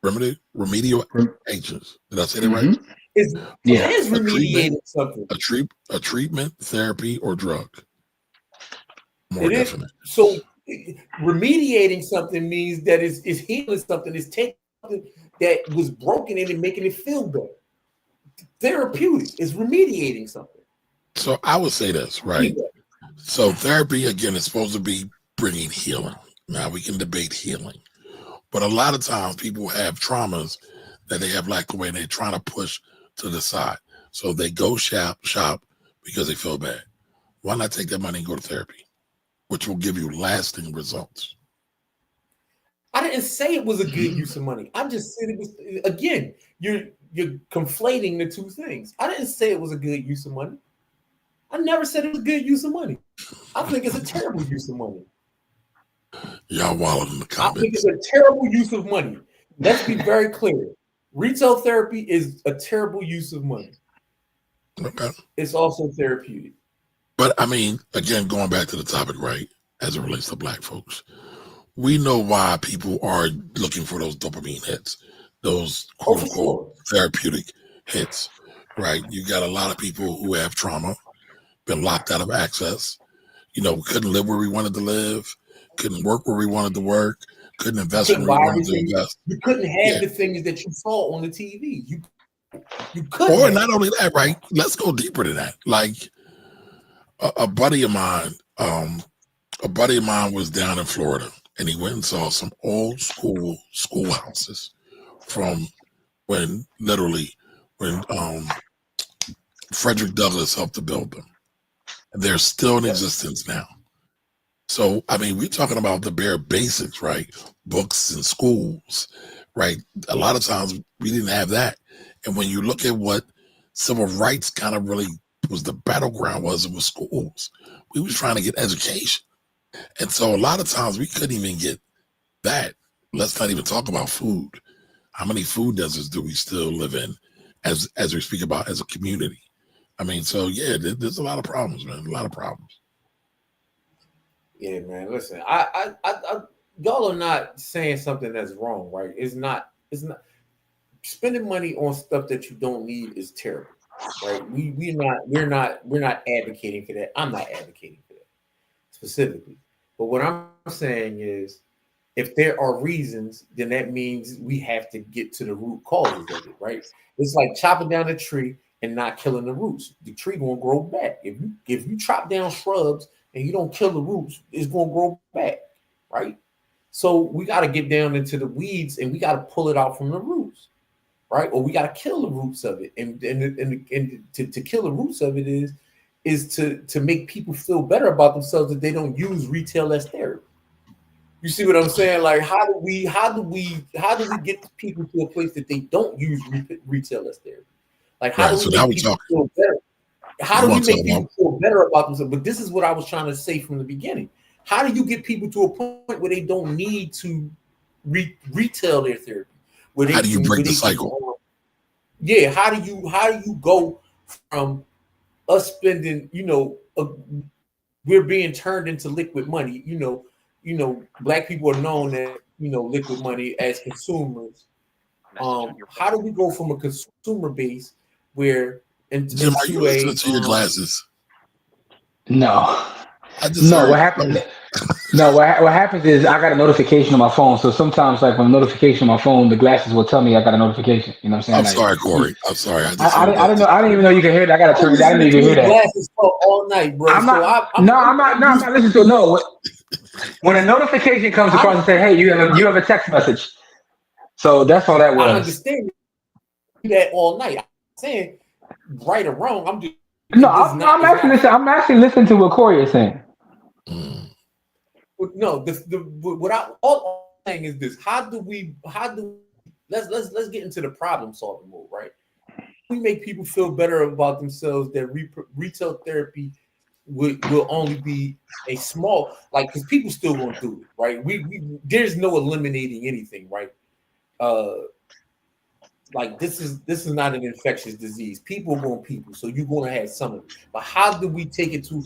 remedial agents. Did I say that right? It is remediating something. A treatment, therapy, or drug. More definite. So remediating something means that is healing something, is taking something that was broken and making it feel better. Therapeutic is remediating something. So I would say this, right? So therapy, again, is supposed to be bringing healing. Now we can debate healing. But a lot of times people have traumas that they have lacked away and they're trying to push to the side. So they go shop because they feel bad. Why not take that money and go to therapy, which will give you lasting results? I didn't say it was a good use of money. I just said it was, again, you're conflating the two things. I didn't say it was a good use of money. I never said it was a good use of money. I think it's a terrible use of money. Y'all wallowed in the comments. I think it's a terrible use of money. Let's be very clear. Retail therapy is a terrible use of money. Okay. It's also therapeutic. But I mean, again, going back to the topic, right, as it relates to Black folks, we know why people are looking for those dopamine hits, those quote unquote therapeutic hits, right? You got a lot of people who have trauma, been locked out of access, couldn't live where we wanted to live, couldn't work where we wanted to work, couldn't invest where we wanted to invest. You couldn't have the things that you saw on the TV. You couldn't. Or not only that, right? Let's go deeper than that. Like a buddy of mine was down in Florida and he went and saw some old schoolhouses from when Frederick Douglass helped to build them. They're still in existence now. So, I mean, we're talking about the bare basics, right? Books and schools, right? A lot of times we didn't have that. And when you look at what civil rights kind of really was the battleground it was schools. We was trying to get education. And so a lot of times we couldn't even get that. Let's not even talk about food. How many food deserts do we still live in as we speak about as a community. I mean, so yeah, there's a lot of problems, man. A lot of problems. Yeah, man. Listen, I y'all are not saying something that's wrong, right? It's not. Spending money on stuff that you don't need is terrible, right? We're not advocating for that. I'm not advocating for that specifically. But what I'm saying is, if there are reasons, then that means we have to get to the root causes of it, right? It's like chopping down a tree and not killing the roots. The tree gonna grow back. If you chop down shrubs and you don't kill the roots, it's gonna grow back, right? So we got to get down into the weeds and we got to pull it out from the roots, right? Or we got to kill the roots of it, and to kill the roots of it is to make people feel better about themselves that they don't use retail as therapy. You see what I'm saying? Like, how do we get people to a place that they don't use retail as therapy? Like, how do we make people feel better? How do we make people feel better about themselves? But this is what I was trying to say from the beginning. How do you get people to a point where they don't need to retail their therapy? How do you break the cycle? Yeah, how do you go from us spending, we're being turned into liquid money, Black people are known as, liquid money as consumers. How do we go from a consumer base where Jim, are you listening to your glasses? No. What happens? What happens is I got a notification on my phone. So sometimes, like when a notification on my phone, the glasses will tell me I got a notification. You know what I'm saying? I'm sorry, Corey. I'm sorry. I didn't know. I didn't even know you could hear that. I got to turn it. I didn't even hear that. Glasses all night, bro. I'm not listening to it. No. When a notification comes across and say, "Hey, you have a text message," so that's all that was. I understand that all night. I'm saying right or wrong. I'm just I'm actually listening to what Corey is saying. No, all I'm saying is this: how do we let's get into the problem solving mode, right? We make people feel better about themselves that retail therapy will only be a small, like, because people still won't do it, right? We there's no eliminating anything, right? Like this is not an infectious disease. People are going people, so you're going to have some of it. But how do we take it to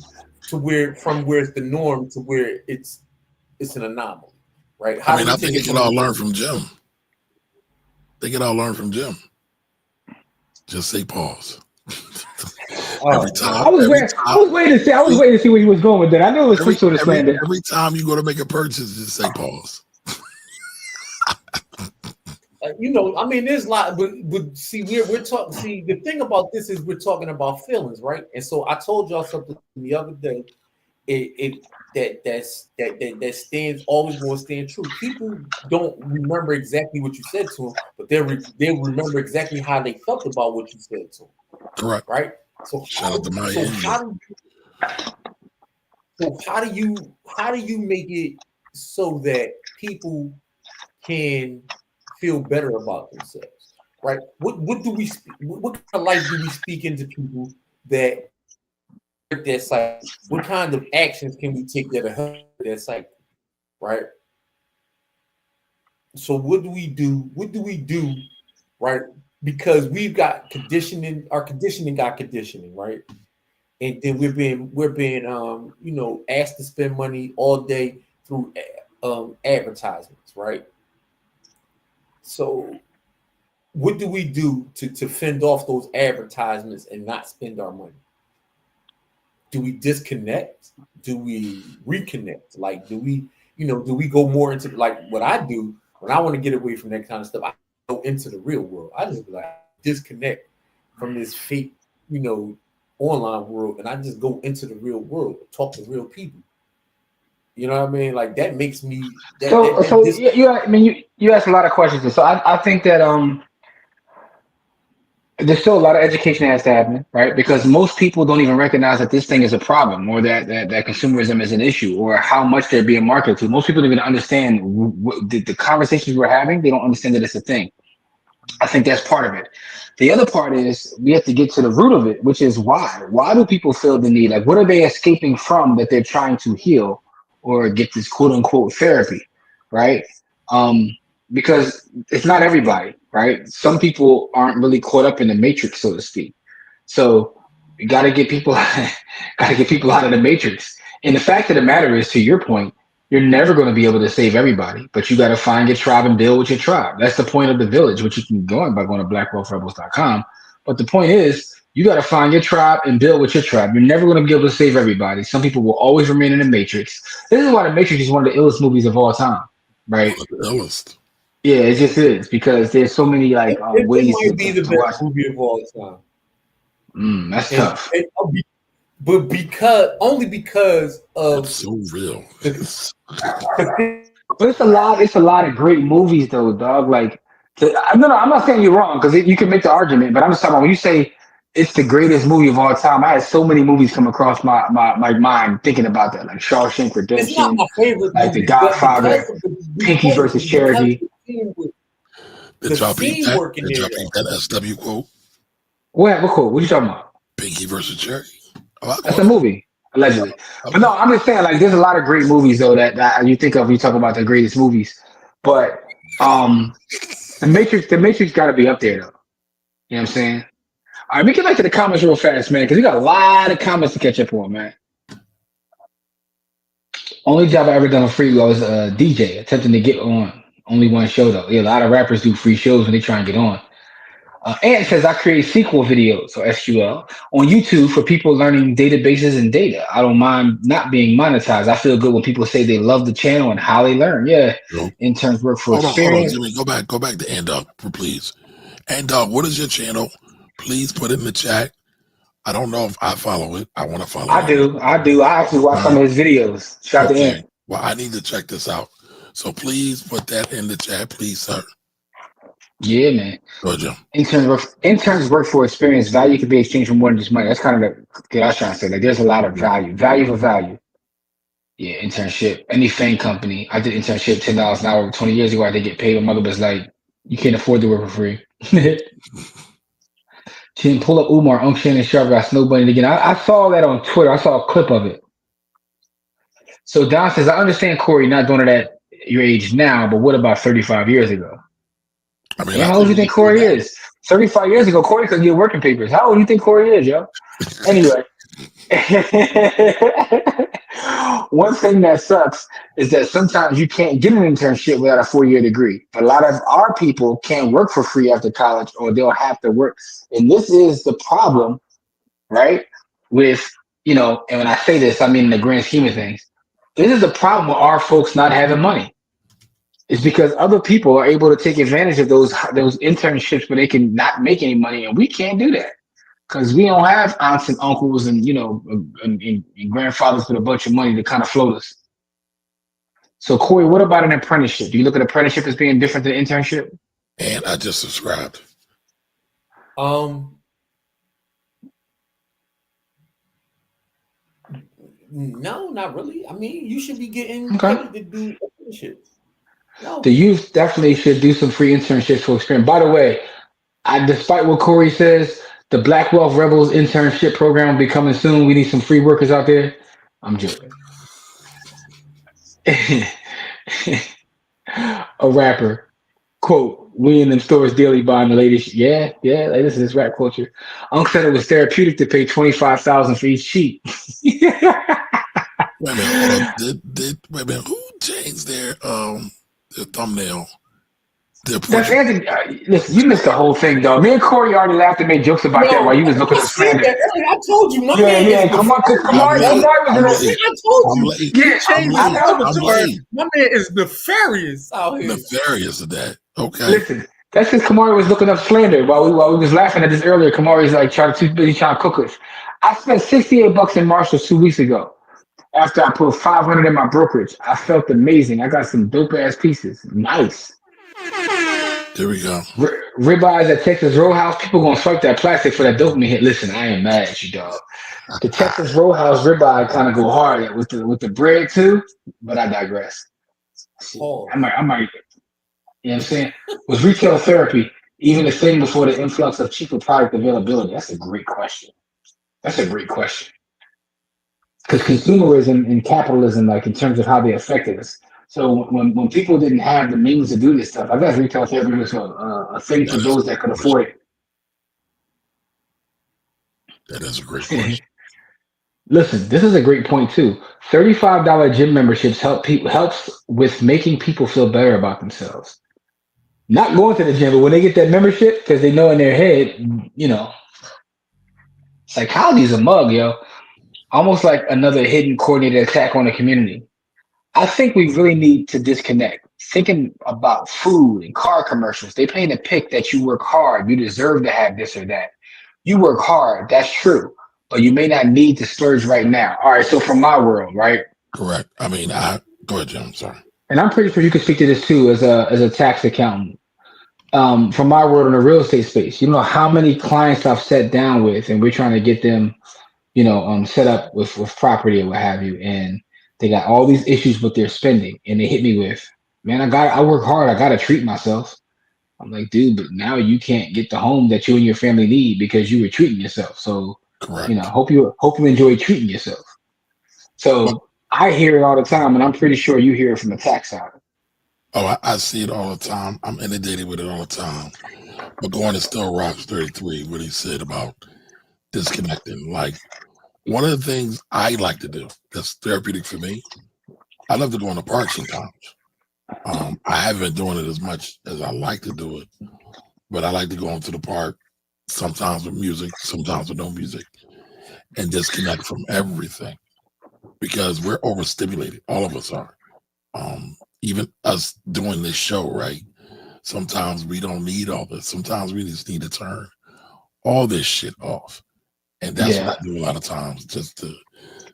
where it's the norm to where it's an anomaly, right? I think they can all learn from Jim. They can all learn from Jim. Just say pause. Every time. I was waiting to see where he was going with that. I knew it was some sort of slander. Every time you go to make a purchase, just say pause. There's a lot, but see, we're talking. See, the thing about this is we're talking about feelings, right? And so I told y'all something the other day. That stands always going to stand true. People don't remember exactly what you said to them, but they'll remember exactly how they felt about what you said to them. Correct. Right. So shout out to my how do you make it so that people can feel better about themselves, right? What kind of life do we speak into people that cycle? What kind of actions can we take that help that cycle, right? So what do we do, right? Because we've got conditioning, our conditioning got conditioning, right? And then we're being asked to spend money all day through advertisements, right? So what do we do to fend off those advertisements and not spend our money? Do we disconnect? Do we reconnect? Like, do we go more into, like, what I do when I want to get away from that kind of stuff? I go into the real world. I just disconnect from this fake, online world, and I just go into the real world, talk to real people. You know what I mean? Like, that makes me. You asked a lot of questions, so I think that there's still a lot of education that has to happen, right? Because most people don't even recognize that this thing is a problem, or that consumerism is an issue, or how much they're being marketed to. Most people don't even understand the conversations we're having. They don't understand that it's a thing. I think that's part of it. The other part is we have to get to the root of it, which is why. Why do people feel the need? Like, what are they escaping from that they're trying to heal or get this quote unquote therapy, right? Because it's not everybody. right? Some people aren't really caught up in the matrix, so to speak. So you got to get people, got to get people out of the matrix. And the fact of the matter is, to your point, you're never going to be able to save everybody, but you got to find your tribe and build with your tribe. That's the point of the village, which you can go in by going to blackwealthrebels.com. But the point is, you got to find your tribe and build with your tribe. You're never going to be able to save everybody. Some people will always remain in the matrix. This is why the Matrix is one of the illest movies of all time, right? One of the illest. Yeah, it just is because there's so many like It ways might be the to watch. best movie of all time. That's tough. But because of It's so real. But it's a lot. It's a lot of great movies, though, dog. Like, no, I'm not saying you're wrong because you can make the argument. But I'm just talking about when you say it's the greatest movie of all time. I had so many movies come across my mind thinking about that, like Shawshank it's not Redemption, my favorite like movie, The Godfather, Pinky versus Cherokee. Did y'all peep that? work in Did y'all there. peep that SW quote? What cool? What you talking about? Pinky versus Cherry. Oh, That's a movie, allegedly. But no, I'm just saying, like, there's a lot of great movies though that you think of when you talk about the greatest movies. But the Matrix got to be up there though. You know what I'm saying? All right, we get back to the comments real fast, man, because we got a lot of comments to catch up on, man. Only job I ever done on free was a DJ, attempting to get on only one show though. Yeah, a lot of rappers do free shows when they try and get on. Ant says I create SQL videos or SQL on YouTube for people learning databases and data. I don't mind not being monetized. I feel good when people say they love the channel and how they learn. Yeah, interns work for experience. Hold on, Jimmy. Go back to Andog, please. Andog, what is your channel? Please put it in the chat. I don't know if I follow it. I want to follow it. I do. I actually watch some of his videos. Shout out to Ant. Well, I need to check this out. So please put that in the chat, please, sir. Yeah, man. Go, Jim. Interns work for experience. Value can be exchanged for more than just money. That's kind of what I was trying to say. Like, there's a lot of value. Value for value. Yeah, internship. Any FANG company. I did internship $10 an hour 20 years ago. I did get paid. My mother was like, you can't afford to work for free. She didn't pull up Umar, Unction, and Sharp got snowboarding again. I saw that on Twitter. I saw a clip of it. So Don says, I understand Corey not doing it at your age now, but what about 35 years ago? I mean, how old do you think Corey is? 35 years ago, Corey couldn't get working papers. How old do you think Corey is, yo? Anyway. One thing that sucks is that sometimes you can't get an internship without a 4-year degree. A lot of our people can't work for free after college, or they'll have to work. And this is the problem, right? With, and when I say this, I mean in the grand scheme of things. This is the problem with our folks not having money. It's because other people are able to take advantage of those internships where they can not make any money, and we can't do that because we don't have aunts and uncles and and grandfathers with a bunch of money to kind of float us. So Corey, what about an apprenticeship? Do you look at apprenticeship as being different than internship? And I just subscribed. No, not really. I mean, you should be getting paid to do apprenticeships. No. The youth definitely should do some free internships for experience. By the way, despite what Corey says, the Black Wealth Rebels internship program will be coming soon. We need some free workers out there. I'm joking. A rapper, quote, we in them stores daily buying the latest. Yeah, like this is rap culture. Unc said it was therapeutic to pay $25,000 for each sheet. Wait a minute, wait a minute. Who changed their thumbnail? That's Anthony. Listen, you missed the whole thing, though. Me and Corey already laughed and made jokes about that while you was looking at slander. I told you, my man. Come on, I told you. I'm my man is nefarious out here. Nefarious of that. Okay. Listen, that's because Kamari was looking up slander while we was laughing at this earlier. Kamari's like too busy trying to cook us. I spent $68 in Marshalls 2 weeks ago. After I put $500 in my brokerage, I felt amazing. I got some dope ass pieces. Nice. There we go. Ribeyes at Texas Roadhouse. People gonna swipe that plastic for that dopamine hit. Listen, I ain't mad at you, dog. The Texas Roadhouse ribeye kind of go hard with the bread too, but I digress. I might. You know what I'm saying? Was retail therapy even the thing before the influx of cheaper product availability? That's a great question. Because consumerism and capitalism, like in terms of how they affected us. So when people didn't have the means to do this stuff, I guess retail therapy was a thing for That is those that could afford that is a great it. question. Listen, this is a great point too. $35 gym memberships helps with making people feel better about themselves. Not going to the gym, but when they get that membership, because they know in their head, you know, psychology is a mug, yo. Almost like another hidden coordinated attack on the community. I think we really need to disconnect. Thinking about food and car commercials, they paint a pic that you work hard, you deserve to have this or that. You work hard, that's true, but you may not need to splurge right now. All right, so from my world, right? Correct. I mean, I go ahead, Jim. I'm sorry. And I'm pretty sure you can speak to this too as a tax accountant. From my world in the real estate space, you know how many clients I've sat down with, and we're trying to get them, set up with property or what have you, and they got all these issues with their spending, and they hit me with, man, I work hard, I gotta treat myself. I'm like, dude, but now you can't get the home that you and your family need because you were treating yourself. So, Correct. hope you enjoy treating yourself. Well, So I hear it all the time, and I'm pretty sure you hear it from the tax side. oh, I see it all the time. I'm inundated with it all the time. But going to Still Rocks 33, what he said about disconnecting. Like, one of the things I like to do that's therapeutic for me, I love to go in the park sometimes. I haven't been doing it as much as I like to do it, but I like to go into the park sometimes with music, sometimes with no music, and disconnect from everything because we're overstimulated. All of us are. Even us doing this show, right? Sometimes we don't need all this. Sometimes we just need to turn all this shit off. And that's what I do a lot of times just to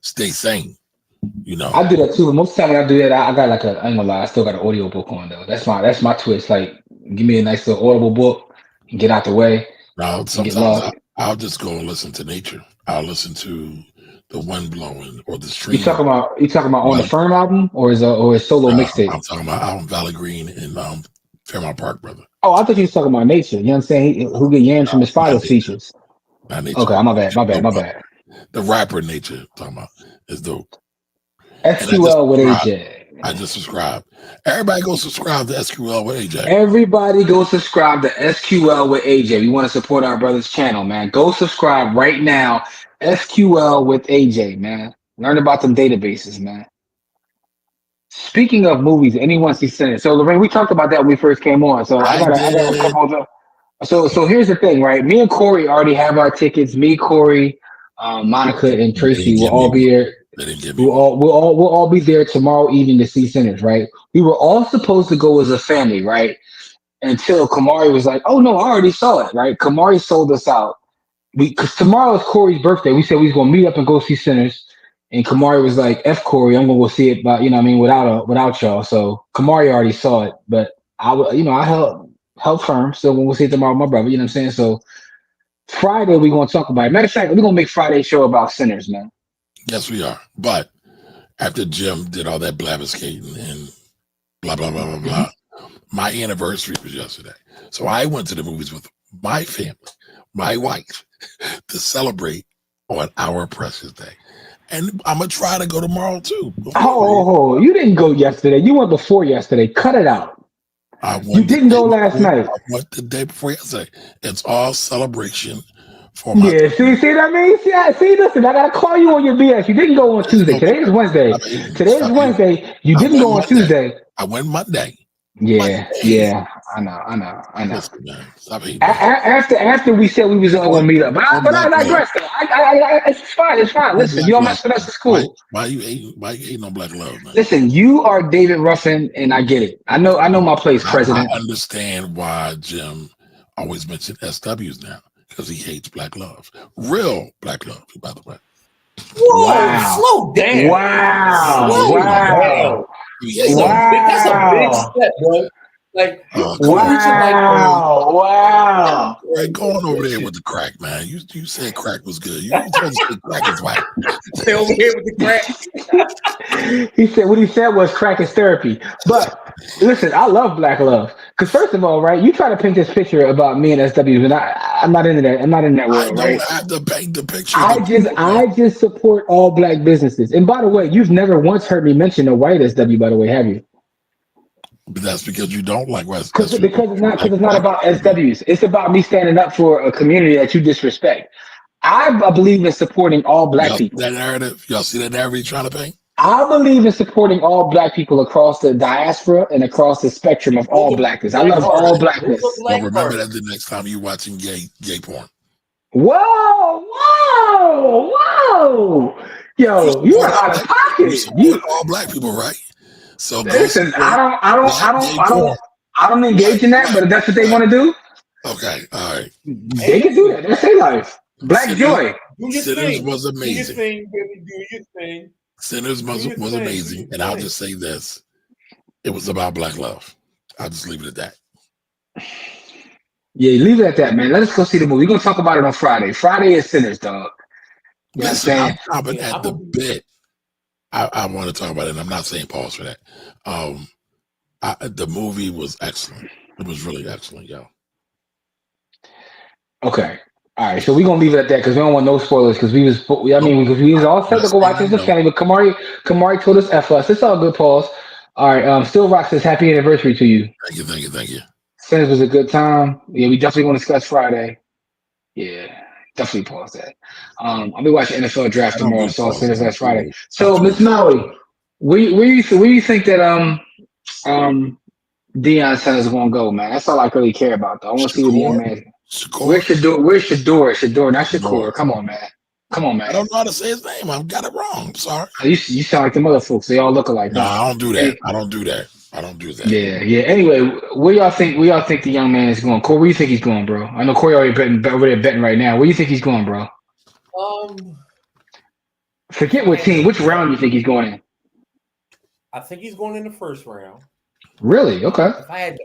stay sane, I do that too. Most of the time when I do that, I got like I ain't gonna lie, I still got an audio book on though. That's my twist. Like, give me a nice little audible book and get out the way Now, and get sometimes lost. I'll just go and listen to nature. I'll listen to the wind blowing or the You stream. talking about on the Like, Firm album or his solo mixtape? I'm talking about out in Valley Green and Fairmount Park, brother. Oh, I thought you was talking about nature. You know what I'm saying? Who get yams from his Not father's nature. features. Not nature. Okay, my bad. Dope, Bad. the rapper nature talking about is dope. SQL with AJ. I just subscribed. Everybody go subscribe to SQL with AJ. Everybody go subscribe to SQL with AJ. We want to support our brother's channel, man. Go subscribe right now. SQL with AJ, man. Learn about them databases, man. Speaking of movies, anyone see Senate? So Lorraine, we talked about that when we first came on. So I got a couple of them. So here's the thing, right? Me and Corey already have our tickets. Me, Corey, Monica, and Tracy will all be there. We'll all be there tomorrow evening to see Sinners, right? We were all supposed to go as a family, right? Until Kamari was like, "Oh no, I already saw it." Right? Kamari sold us out. Because tomorrow is Corey's birthday. We said we was gonna meet up and go see Sinners, and Kamari was like, "F Corey, I'm gonna go see it," but without y'all. So Kamari already saw it, but I held firm. So we'll see it tomorrow, with my brother. You know what I'm saying? So Friday we're gonna talk about it. Matter of fact, we're gonna make Friday show about Sinners, man. Yes, we are. But after Jim did all that blabbiscating and blah, blah, blah, blah, blah, my anniversary was yesterday. So I went to the movies with my family, my wife, to celebrate on our precious day. And I'm going to try to go tomorrow, too. Oh, you didn't go yesterday. You went before yesterday. Cut it out. You didn't go last night. I went the day before yesterday. It's all celebration. See what I mean? See, listen, I gotta call you on your BS. You didn't go on Tuesday. Today is Wednesday. Wednesday. You didn't go on Tuesday. I went Monday. Yeah. I know. Listen, man, after we said we was all gonna meet up, but I digress. It's fine. Listen, you don't mess with us. It's cool. Why you hating on Black Love, man? Listen, you are David Ruffin, and I get it. I know my place, President. I understand why Jim always mentioned SWs now. Because he hates Black love. Real Black love, by the way. Whoa, slow down. Wow. That's a big step, bro. Like, wow. Right, going over there with the crack, man. You said crack was good. You told us that crack is white. Stay over here with the crack. He said what he said was crack is therapy. But listen, I love Black love. Because first of all, right, you try to paint this picture about me and SWs, and I'm not into that. I'm not in that world, right? I don't have to paint the picture. I just support all Black businesses. And by the way, you've never once heard me mention a white SW, by the way, have you? But that's because you don't like West. Because it's not about SWs. It's about me standing up for a community that you disrespect. I believe in supporting all black Y'all people. see that narrative? Y'all see that narrative he's trying to paint? I believe in supporting all black people across the diaspora and across the spectrum of all blackness. I love all blackness. Well, remember that the next time you're watching gay porn. Whoa! Yo, you are out of pocket. You support all black people, right? So listen, I don't engage in that, but if that's what they want to do, okay, all right. They can do that. That's their life. Black joy. Sinners was amazing. Do your thing, baby. Do your thing. Sinners was amazing, and I'll just say this: it was about black love. I'll just leave it at that. Yeah, leave it at that, man. Let us go see the movie. We're gonna talk about it on Friday. Friday is Sinners, dog. You know what I'm saying? I'm stopping at the bit. I want to talk about it, and I'm not saying pause for that. The movie was excellent. It was really excellent, yo. Okay. All right, so we're gonna leave it at that because we don't want no spoilers. Because we was all set to go watch this with family, but Kamari told us F us. It's all good, pause. All right, Still Rock says happy anniversary to you. Thank you. Sinners was a good time. Yeah, we definitely gonna discuss Friday. Yeah, definitely pause that. I'll be watching NFL draft tomorrow, so Sinners last Friday. So Miss Maui, where you think that Deion Sanders is gonna go, man? That's all I really care about, though. I want to see what the young man. Where's Shador? Shador, not Shakur. Come on, man. I don't know how to say his name. I've got it wrong. I'm sorry. You sound like them other folks. They all look alike. No, I don't do that. I don't do that. Yeah. Anyway, where y'all think the young man is going? Corey, where you think he's going, bro? I know Corey already over there betting right now. Where you think he's going, bro? Forget what team. Which round you think he's going in? I think he's going in the first round. Really? Okay. If I had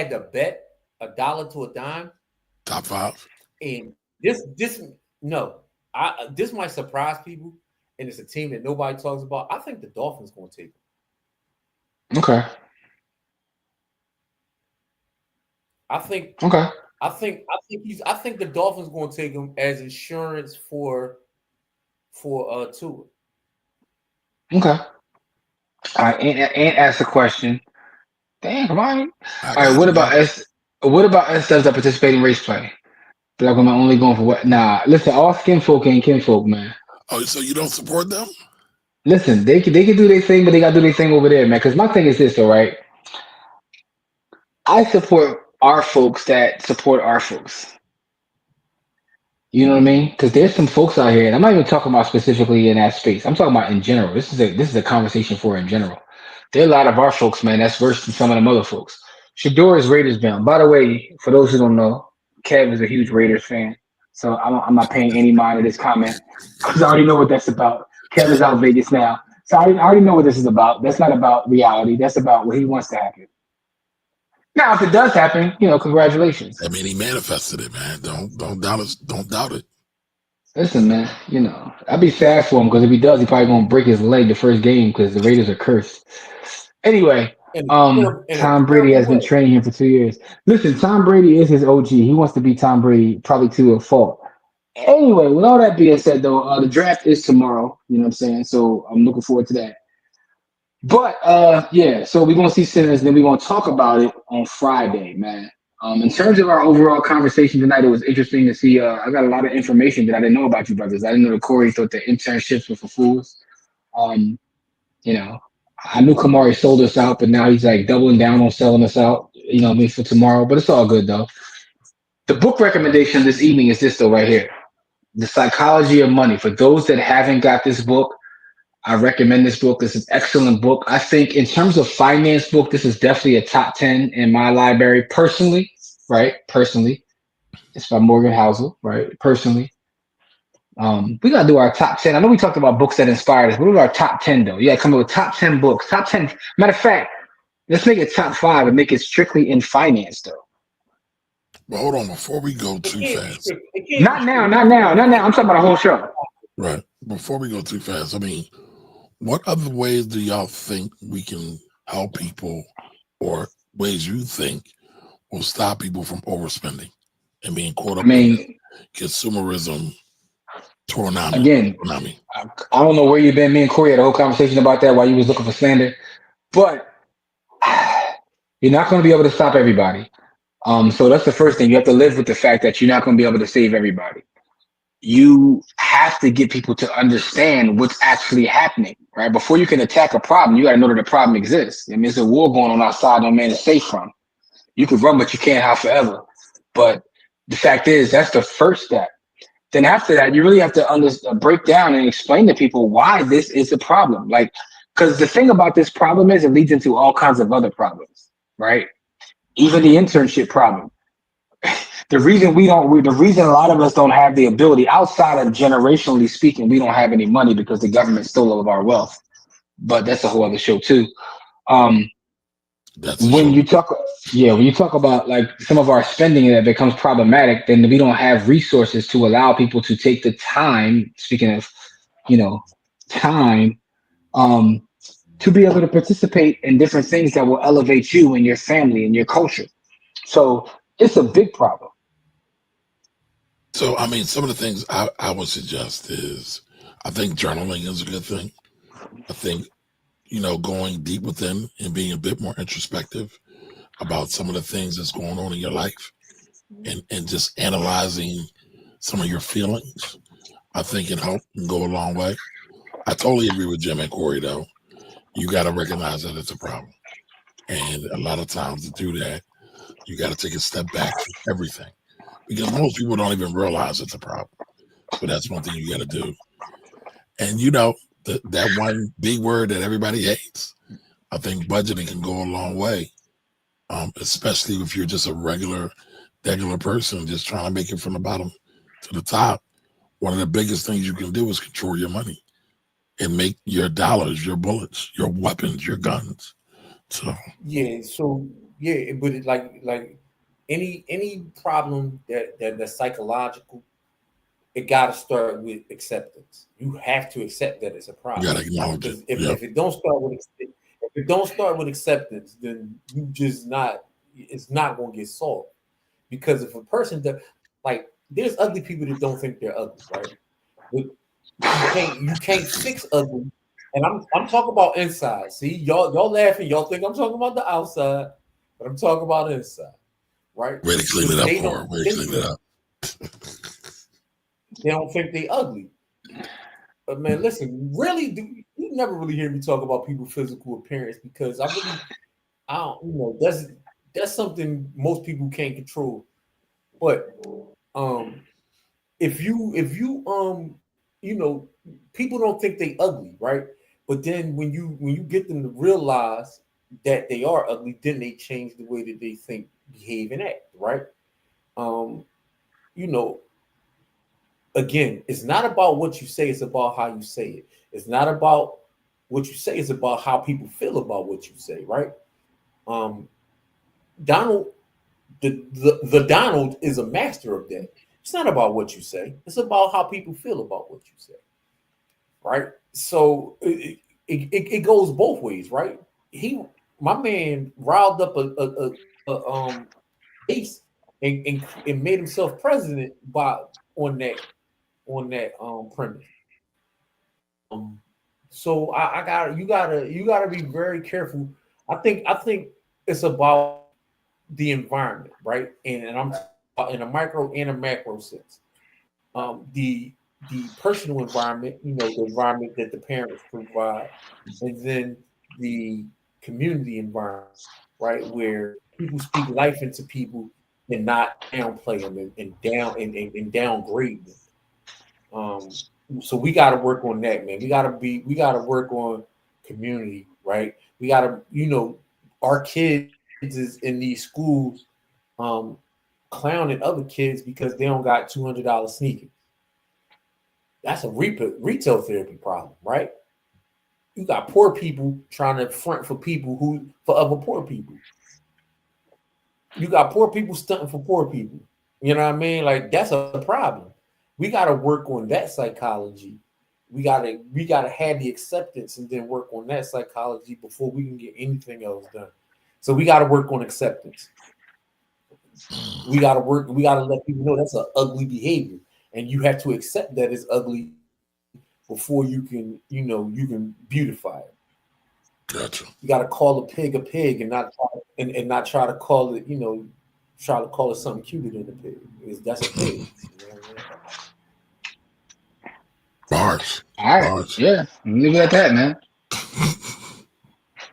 to bet, $1 to a dime, top 5. And this might surprise people, and it's a team that nobody talks about. I think the Dolphins going to take him. Okay. I think the Dolphins going to take him as insurance for Tua. Okay. All right, and ask a question. Damn, come on. All right, what about SWs that participate in race play? But like, am I only going for what? Nah, listen, all skin folk ain't kinfolk, man. Oh, so you don't support them? Listen, they can do their thing, but they gotta do their thing over there, man. Because my thing is this, though, right? I support our folks that support our folks. You know what I mean? Because there's some folks out here, and I'm not even talking about specifically in that space. I'm talking about in general. This is a conversation for in general. There are a lot of our folks, man, that's worse than some of them other folks. Shador is Raiders bound. By the way, for those who don't know, Kev is a huge Raiders fan, so I'm not paying any mind to this comment because I already know what that's about. Kev is out Vegas now, so I already know what this is about. That's not about reality. That's about what he wants to happen. Now, if it does happen, congratulations. I mean, he manifested it, man. Don't doubt it. Don't doubt it. Listen, man, I'd be sad for him because if he does, he's probably gonna break his leg the first game because the Raiders are cursed. Anyway, Tom Brady has been training him for 2 years. Listen, Tom Brady is his OG. He wants to be Tom Brady, probably to a fault. Anyway, with all that being said, though, the draft is tomorrow. You know what I'm saying? So I'm looking forward to that. But so we're gonna see Sinners, then we're gonna talk about it on Friday, man. In terms of our overall conversation tonight, it was interesting to see. I got a lot of information that I didn't know about you brothers. I didn't know that Corey thought that internships were for fools. I knew Kamari sold us out, but now he's like doubling down on selling us out, for tomorrow. But it's all good, though. The book recommendation this evening is this, though, right here. The Psychology of Money. For those that haven't got this book, I recommend this book. This is an excellent book. I think in terms of finance book, this is definitely a top 10 in my library personally, right? Personally. It's by Morgan Housel, right? Personally. We gotta do our top 10. I know we talked about books that inspired us, but what are our top 10 though? Yeah, come up with top 10 books. Top 10. Matter of fact, let's make it top 5 and make it strictly in finance though. Well, hold on, before we go too fast. Not now. I'm talking about a whole show. Right. Before we go too fast, I mean, what other ways do y'all think we can help people, or ways you think will stop people from overspending and being caught up in consumerism? Again, I don't know where you've been. Me and Corey had a whole conversation about that while you was looking for slander. But you're not going to be able to stop everybody. So that's the first thing. You have to live with the fact that you're not going to be able to save everybody. You have to get people to understand what's actually happening, right? Before you can attack a problem, you got to know that the problem exists. I mean, there's a war going on outside no man is safe from. You can run, but you can't hide forever. But the fact is, that's the first step. Then after that, you really have to break down and explain to people why this is a problem. Like, because the thing about this problem is it leads into all kinds of other problems, right? Even the internship problem. The reason the reason a lot of us don't have the ability, outside of generationally speaking, we don't have any money because the government stole all of our wealth. But that's a whole other show too. Um, when you talk about like some of our spending that becomes problematic, then we don't have resources to allow people to take the time. Speaking of, you know, time, um, to be able to participate in different things that will elevate you and your family and your culture. So it's a big problem. So, I mean, some of the things I would suggest is I think journaling is a good thing. I think, going deep within and being a bit more introspective about some of the things that's going on in your life and just analyzing some of your feelings, I think can help and go a long way. I totally agree with Jim and Corey, though. You got to recognize that it's a problem. And a lot of times to do that, you got to take a step back from everything because most people don't even realize it's a problem. So that's one thing you got to do. And that one big word that everybody hates, I think budgeting can go a long way, especially if you're just a regular person just trying to make it from the bottom to the top. One of the biggest things you can do is control your money and make your dollars, your bullets, your weapons, your guns. So but it, like any problem that's psychological, it got to start with acceptance. You have to accept that it's a problem. You got to acknowledge it. If it don't start with acceptance, then it's not going to get solved. Because if a person there's ugly people that don't think they're ugly, right? But you can't fix ugly. And I'm talking about inside. See, y'all laughing. Y'all think I'm talking about the outside, but I'm talking about inside, right? Way to clean it up, Cora. Way to clean it up. They don't think they ugly. But man, listen, you never really hear me talk about people's physical appearance because I don't, that's something most people can't control. But if you people don't think they ugly, right? But then when you get them to realize that they are ugly, then they change the way that they think, behave, and act, right? Again, it's not about what you say, it's about how you say it. It's not about what you say, it's about how people feel about what you say, right? Donald, the Donald is a master of that. It's not about what you say, it's about how people feel about what you say. Right? So it goes both ways, right? My man riled up a base and made himself president on that premise. So you gotta be very careful. I think it's about the environment, right? And I'm in a micro and a macro sense. The personal environment, the environment that the parents provide, and then the community environment, right, where people speak life into people and not downplay them and downgrade them. So we got to work on that, man. We got to work on community, right? We got to, our kids is in these schools, clowning other kids because they don't got $200 sneakers. That's a retail therapy problem, right? You got poor people trying to front for other poor people. You got poor people stunting for poor people. You know what I mean? Like that's a problem. We got to work on that psychology. We gotta have the acceptance and then work on that psychology before we can get anything else done. So we got to work on acceptance. We got to let people know that's an ugly behavior. And you have to accept that it's ugly before you can beautify it. Gotcha. You got to call a pig and not try to call it, try to call it something cuter than a pig. That's a pig. You know what I mean? Bars. All right. Bars. Yeah. Leave it at that, man.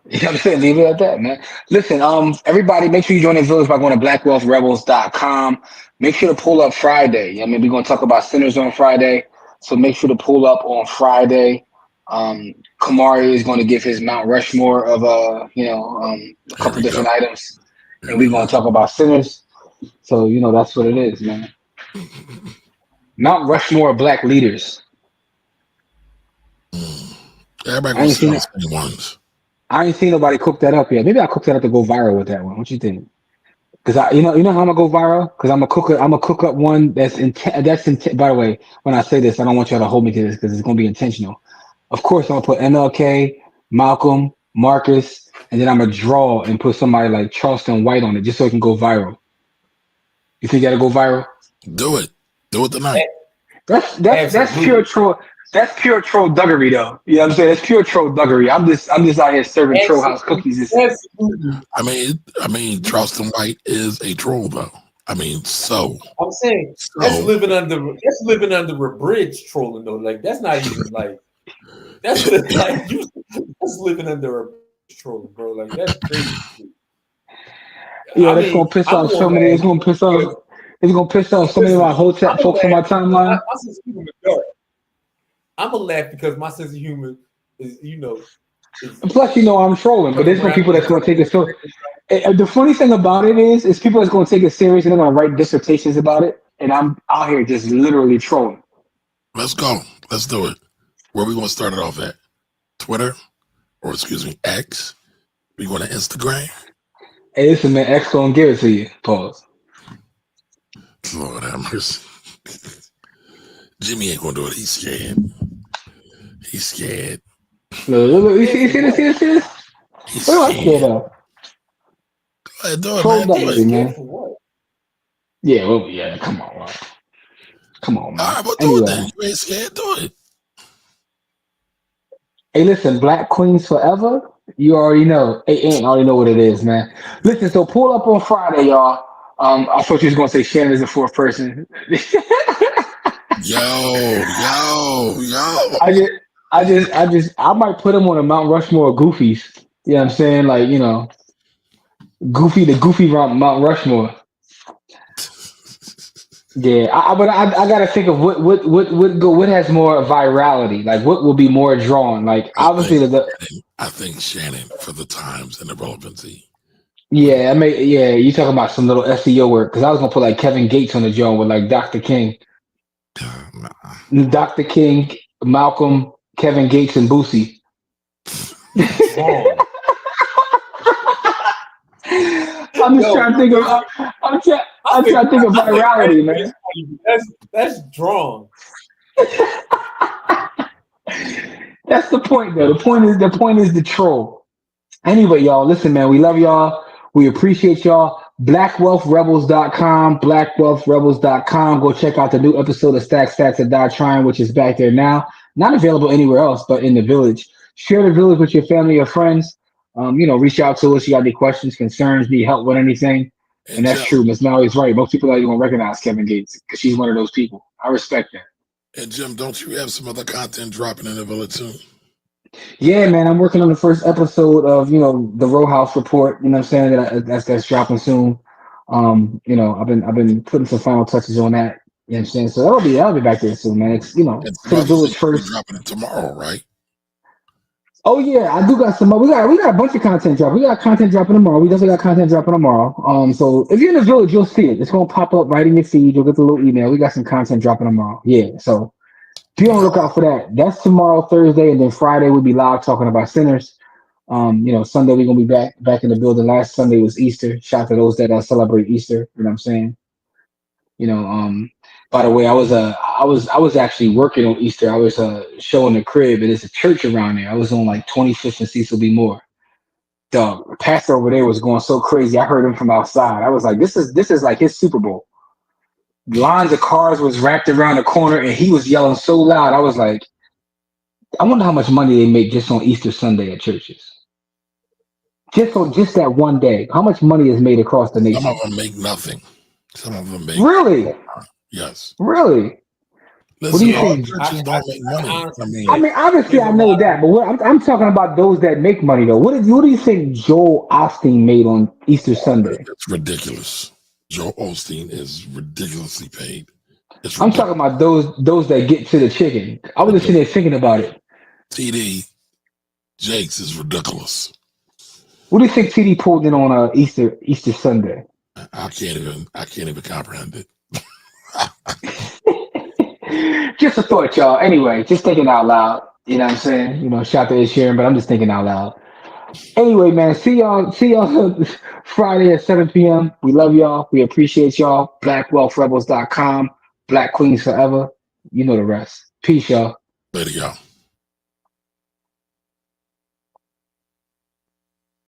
You know what I'm saying? Leave it at that, man. Listen, everybody, make sure you join the village by going to blackwealthrebels.com. Make sure to pull up Friday. I mean, we're going to talk about sinners on Friday. So make sure to pull up on Friday. Kamari is going to give his Mount Rushmore of, a Here couple we different go. items. Here And we we're going to talk about sinners. So, that's what it is, man. go. Mount Rushmore of black leaders. Everybody I gonna ain't say seen the same ones. I ain't seen nobody cook that up yet. Maybe I'll cook that up to go viral with that one. What you think? Because you know how I'm gonna go viral. Because I'm gonna cook up one that's intent. By the way, when I say this, I don't want y'all to hold me to this because it's gonna be intentional. Of course, I'm gonna put MLK, Malcolm, Marcus, and then I'm gonna draw and put somebody like Charleston White on it just so it can go viral. You think that'll go viral? Do it. Do it tonight. That's Absolutely. pure troll. That's pure troll duggery, though. You know what I'm saying? That's pure troll duggery. I'm just out here serving troll house cookies. Absolutely. I mean, Charleston White is a troll, though. I mean, so I'm saying that's living under a bridge trolling though. Like that's not even like that's living under a bridge trolling, bro. Like that's crazy. Yeah, that's gonna piss off so many. It's gonna piss off. It's gonna piss off so many of my Hotep folks on my timeline. My sense of humor is dark. I'm gonna laugh because my sense of humor is, And plus, I'm trolling, but there's gonna people that's gonna take it so. The funny thing about it is people that's gonna take it serious and they're gonna write dissertations about it, and I'm out here just literally trolling. let's go. Let's do it. Where we gonna start it off at? Twitter, or excuse me, X. We going to Instagram? Hey, listen, man, X gonna give it to you. Pause. Lord have mercy. Jimmy ain't gonna do it. He's scared. He's scared. Look, you see this? He's What am I scared scared. of? Go ahead, do it, Troll man. Do duggery, it. man. Yeah, well, yeah. Come on, man. Come on, man. All right, well, do it then. You ain't scared. Do it. Hey, listen, Black Queens Forever. You already know. Hey, Ant already know what it is, man. Listen, so pull up on Friday, y'all. I thought you was gonna say Shannon is a fourth person. Yo. I might put him on a Mount Rushmore of Goofies. You know what I'm saying? Like, the Goofy Mount Rushmore. Yeah, but I gotta think of what has more virality. Like, what will be more drawn? Like, obviously I think Shannon for the times and the relevancy. Yeah, you talking about some little SEO work because I was gonna put like Kevin Gates on the joint with like Dr. King, Nah. Dr. King, Malcolm, Kevin Gates, and Boosie. I'm just trying to think of. I'm trying to think of virality, man. That's drawn. That's the point, though. The point is the troll. Anyway, y'all, listen, man. We love y'all. We appreciate y'all. BlackWealthRebels.com, BlackWealthRebels.com. Go check out the new episode of Stacks and Die Trying, which is back there now. Not available anywhere else, but in the village. Share the village with your family or friends. Reach out to us. You got any questions, concerns, need help with anything? And that's true. Miss Mallory's right. Most people are going to recognize Kevin Gates because she's one of those people. I respect that. And Jim, don't you have some other content dropping in the village soon? Yeah, man, I'm working on the first episode of the Row House Report. You know what I'm saying? That's dropping soon. I've been putting some final touches on that. You know what I'm saying? So I'll be back there soon, man. It's to the village first. Dropping it tomorrow, right? Oh yeah, I do got some. We got a bunch of content dropping. We got content dropping tomorrow. We definitely got content dropping tomorrow. So if you're in the village, you'll see it. It's gonna pop up right in your feed. You'll get the little email. We got some content dropping tomorrow. Yeah, so. Be on the lookout for that. That's tomorrow, Thursday, and then Friday we'll be live talking about sinners. Sunday we're gonna be back in the building. Last Sunday was Easter. Shout out to those that celebrate Easter. You know what I'm saying? By the way, I was actually working on Easter. I was showing the crib, and there's a church around there. I was on like 25th and Cecil B. Moore. The pastor over there was going so crazy. I heard him from outside. I was like, this is like his Super Bowl. Lines of cars was wrapped around the corner, and he was yelling so loud. I was like, I wonder how much money they make just on Easter Sunday at churches. Just that one day, how much money is made across the Some nation? of them make nothing. Some of them make Really? yes. Really? What do Listen, you all think? churches don't make money. honestly I mean, I mean, obviously, there's I a know lot that, but I'm talking about those that make money though. What do you think Joel Osteen made on Easter Sunday? it's ridiculous. Joe Osteen is ridiculously paid. It's I'm ridiculous. talking about those that get to the chicken. I was just sitting there thinking about it. TD Jakes is ridiculous. What do you think TD pulled in on Easter Sunday? I can't even comprehend it. Just a thought, y'all. Anyway, just thinking out loud. You know what I'm saying? You know, shout to Ed Sheeran, but I'm just thinking out loud. Anyway, man, see y'all Friday at 7 p.m. We love y'all. We appreciate y'all. BlackWealthRebels.com. Black Queens Forever. You know the rest. Peace, y'all. Later, y'all.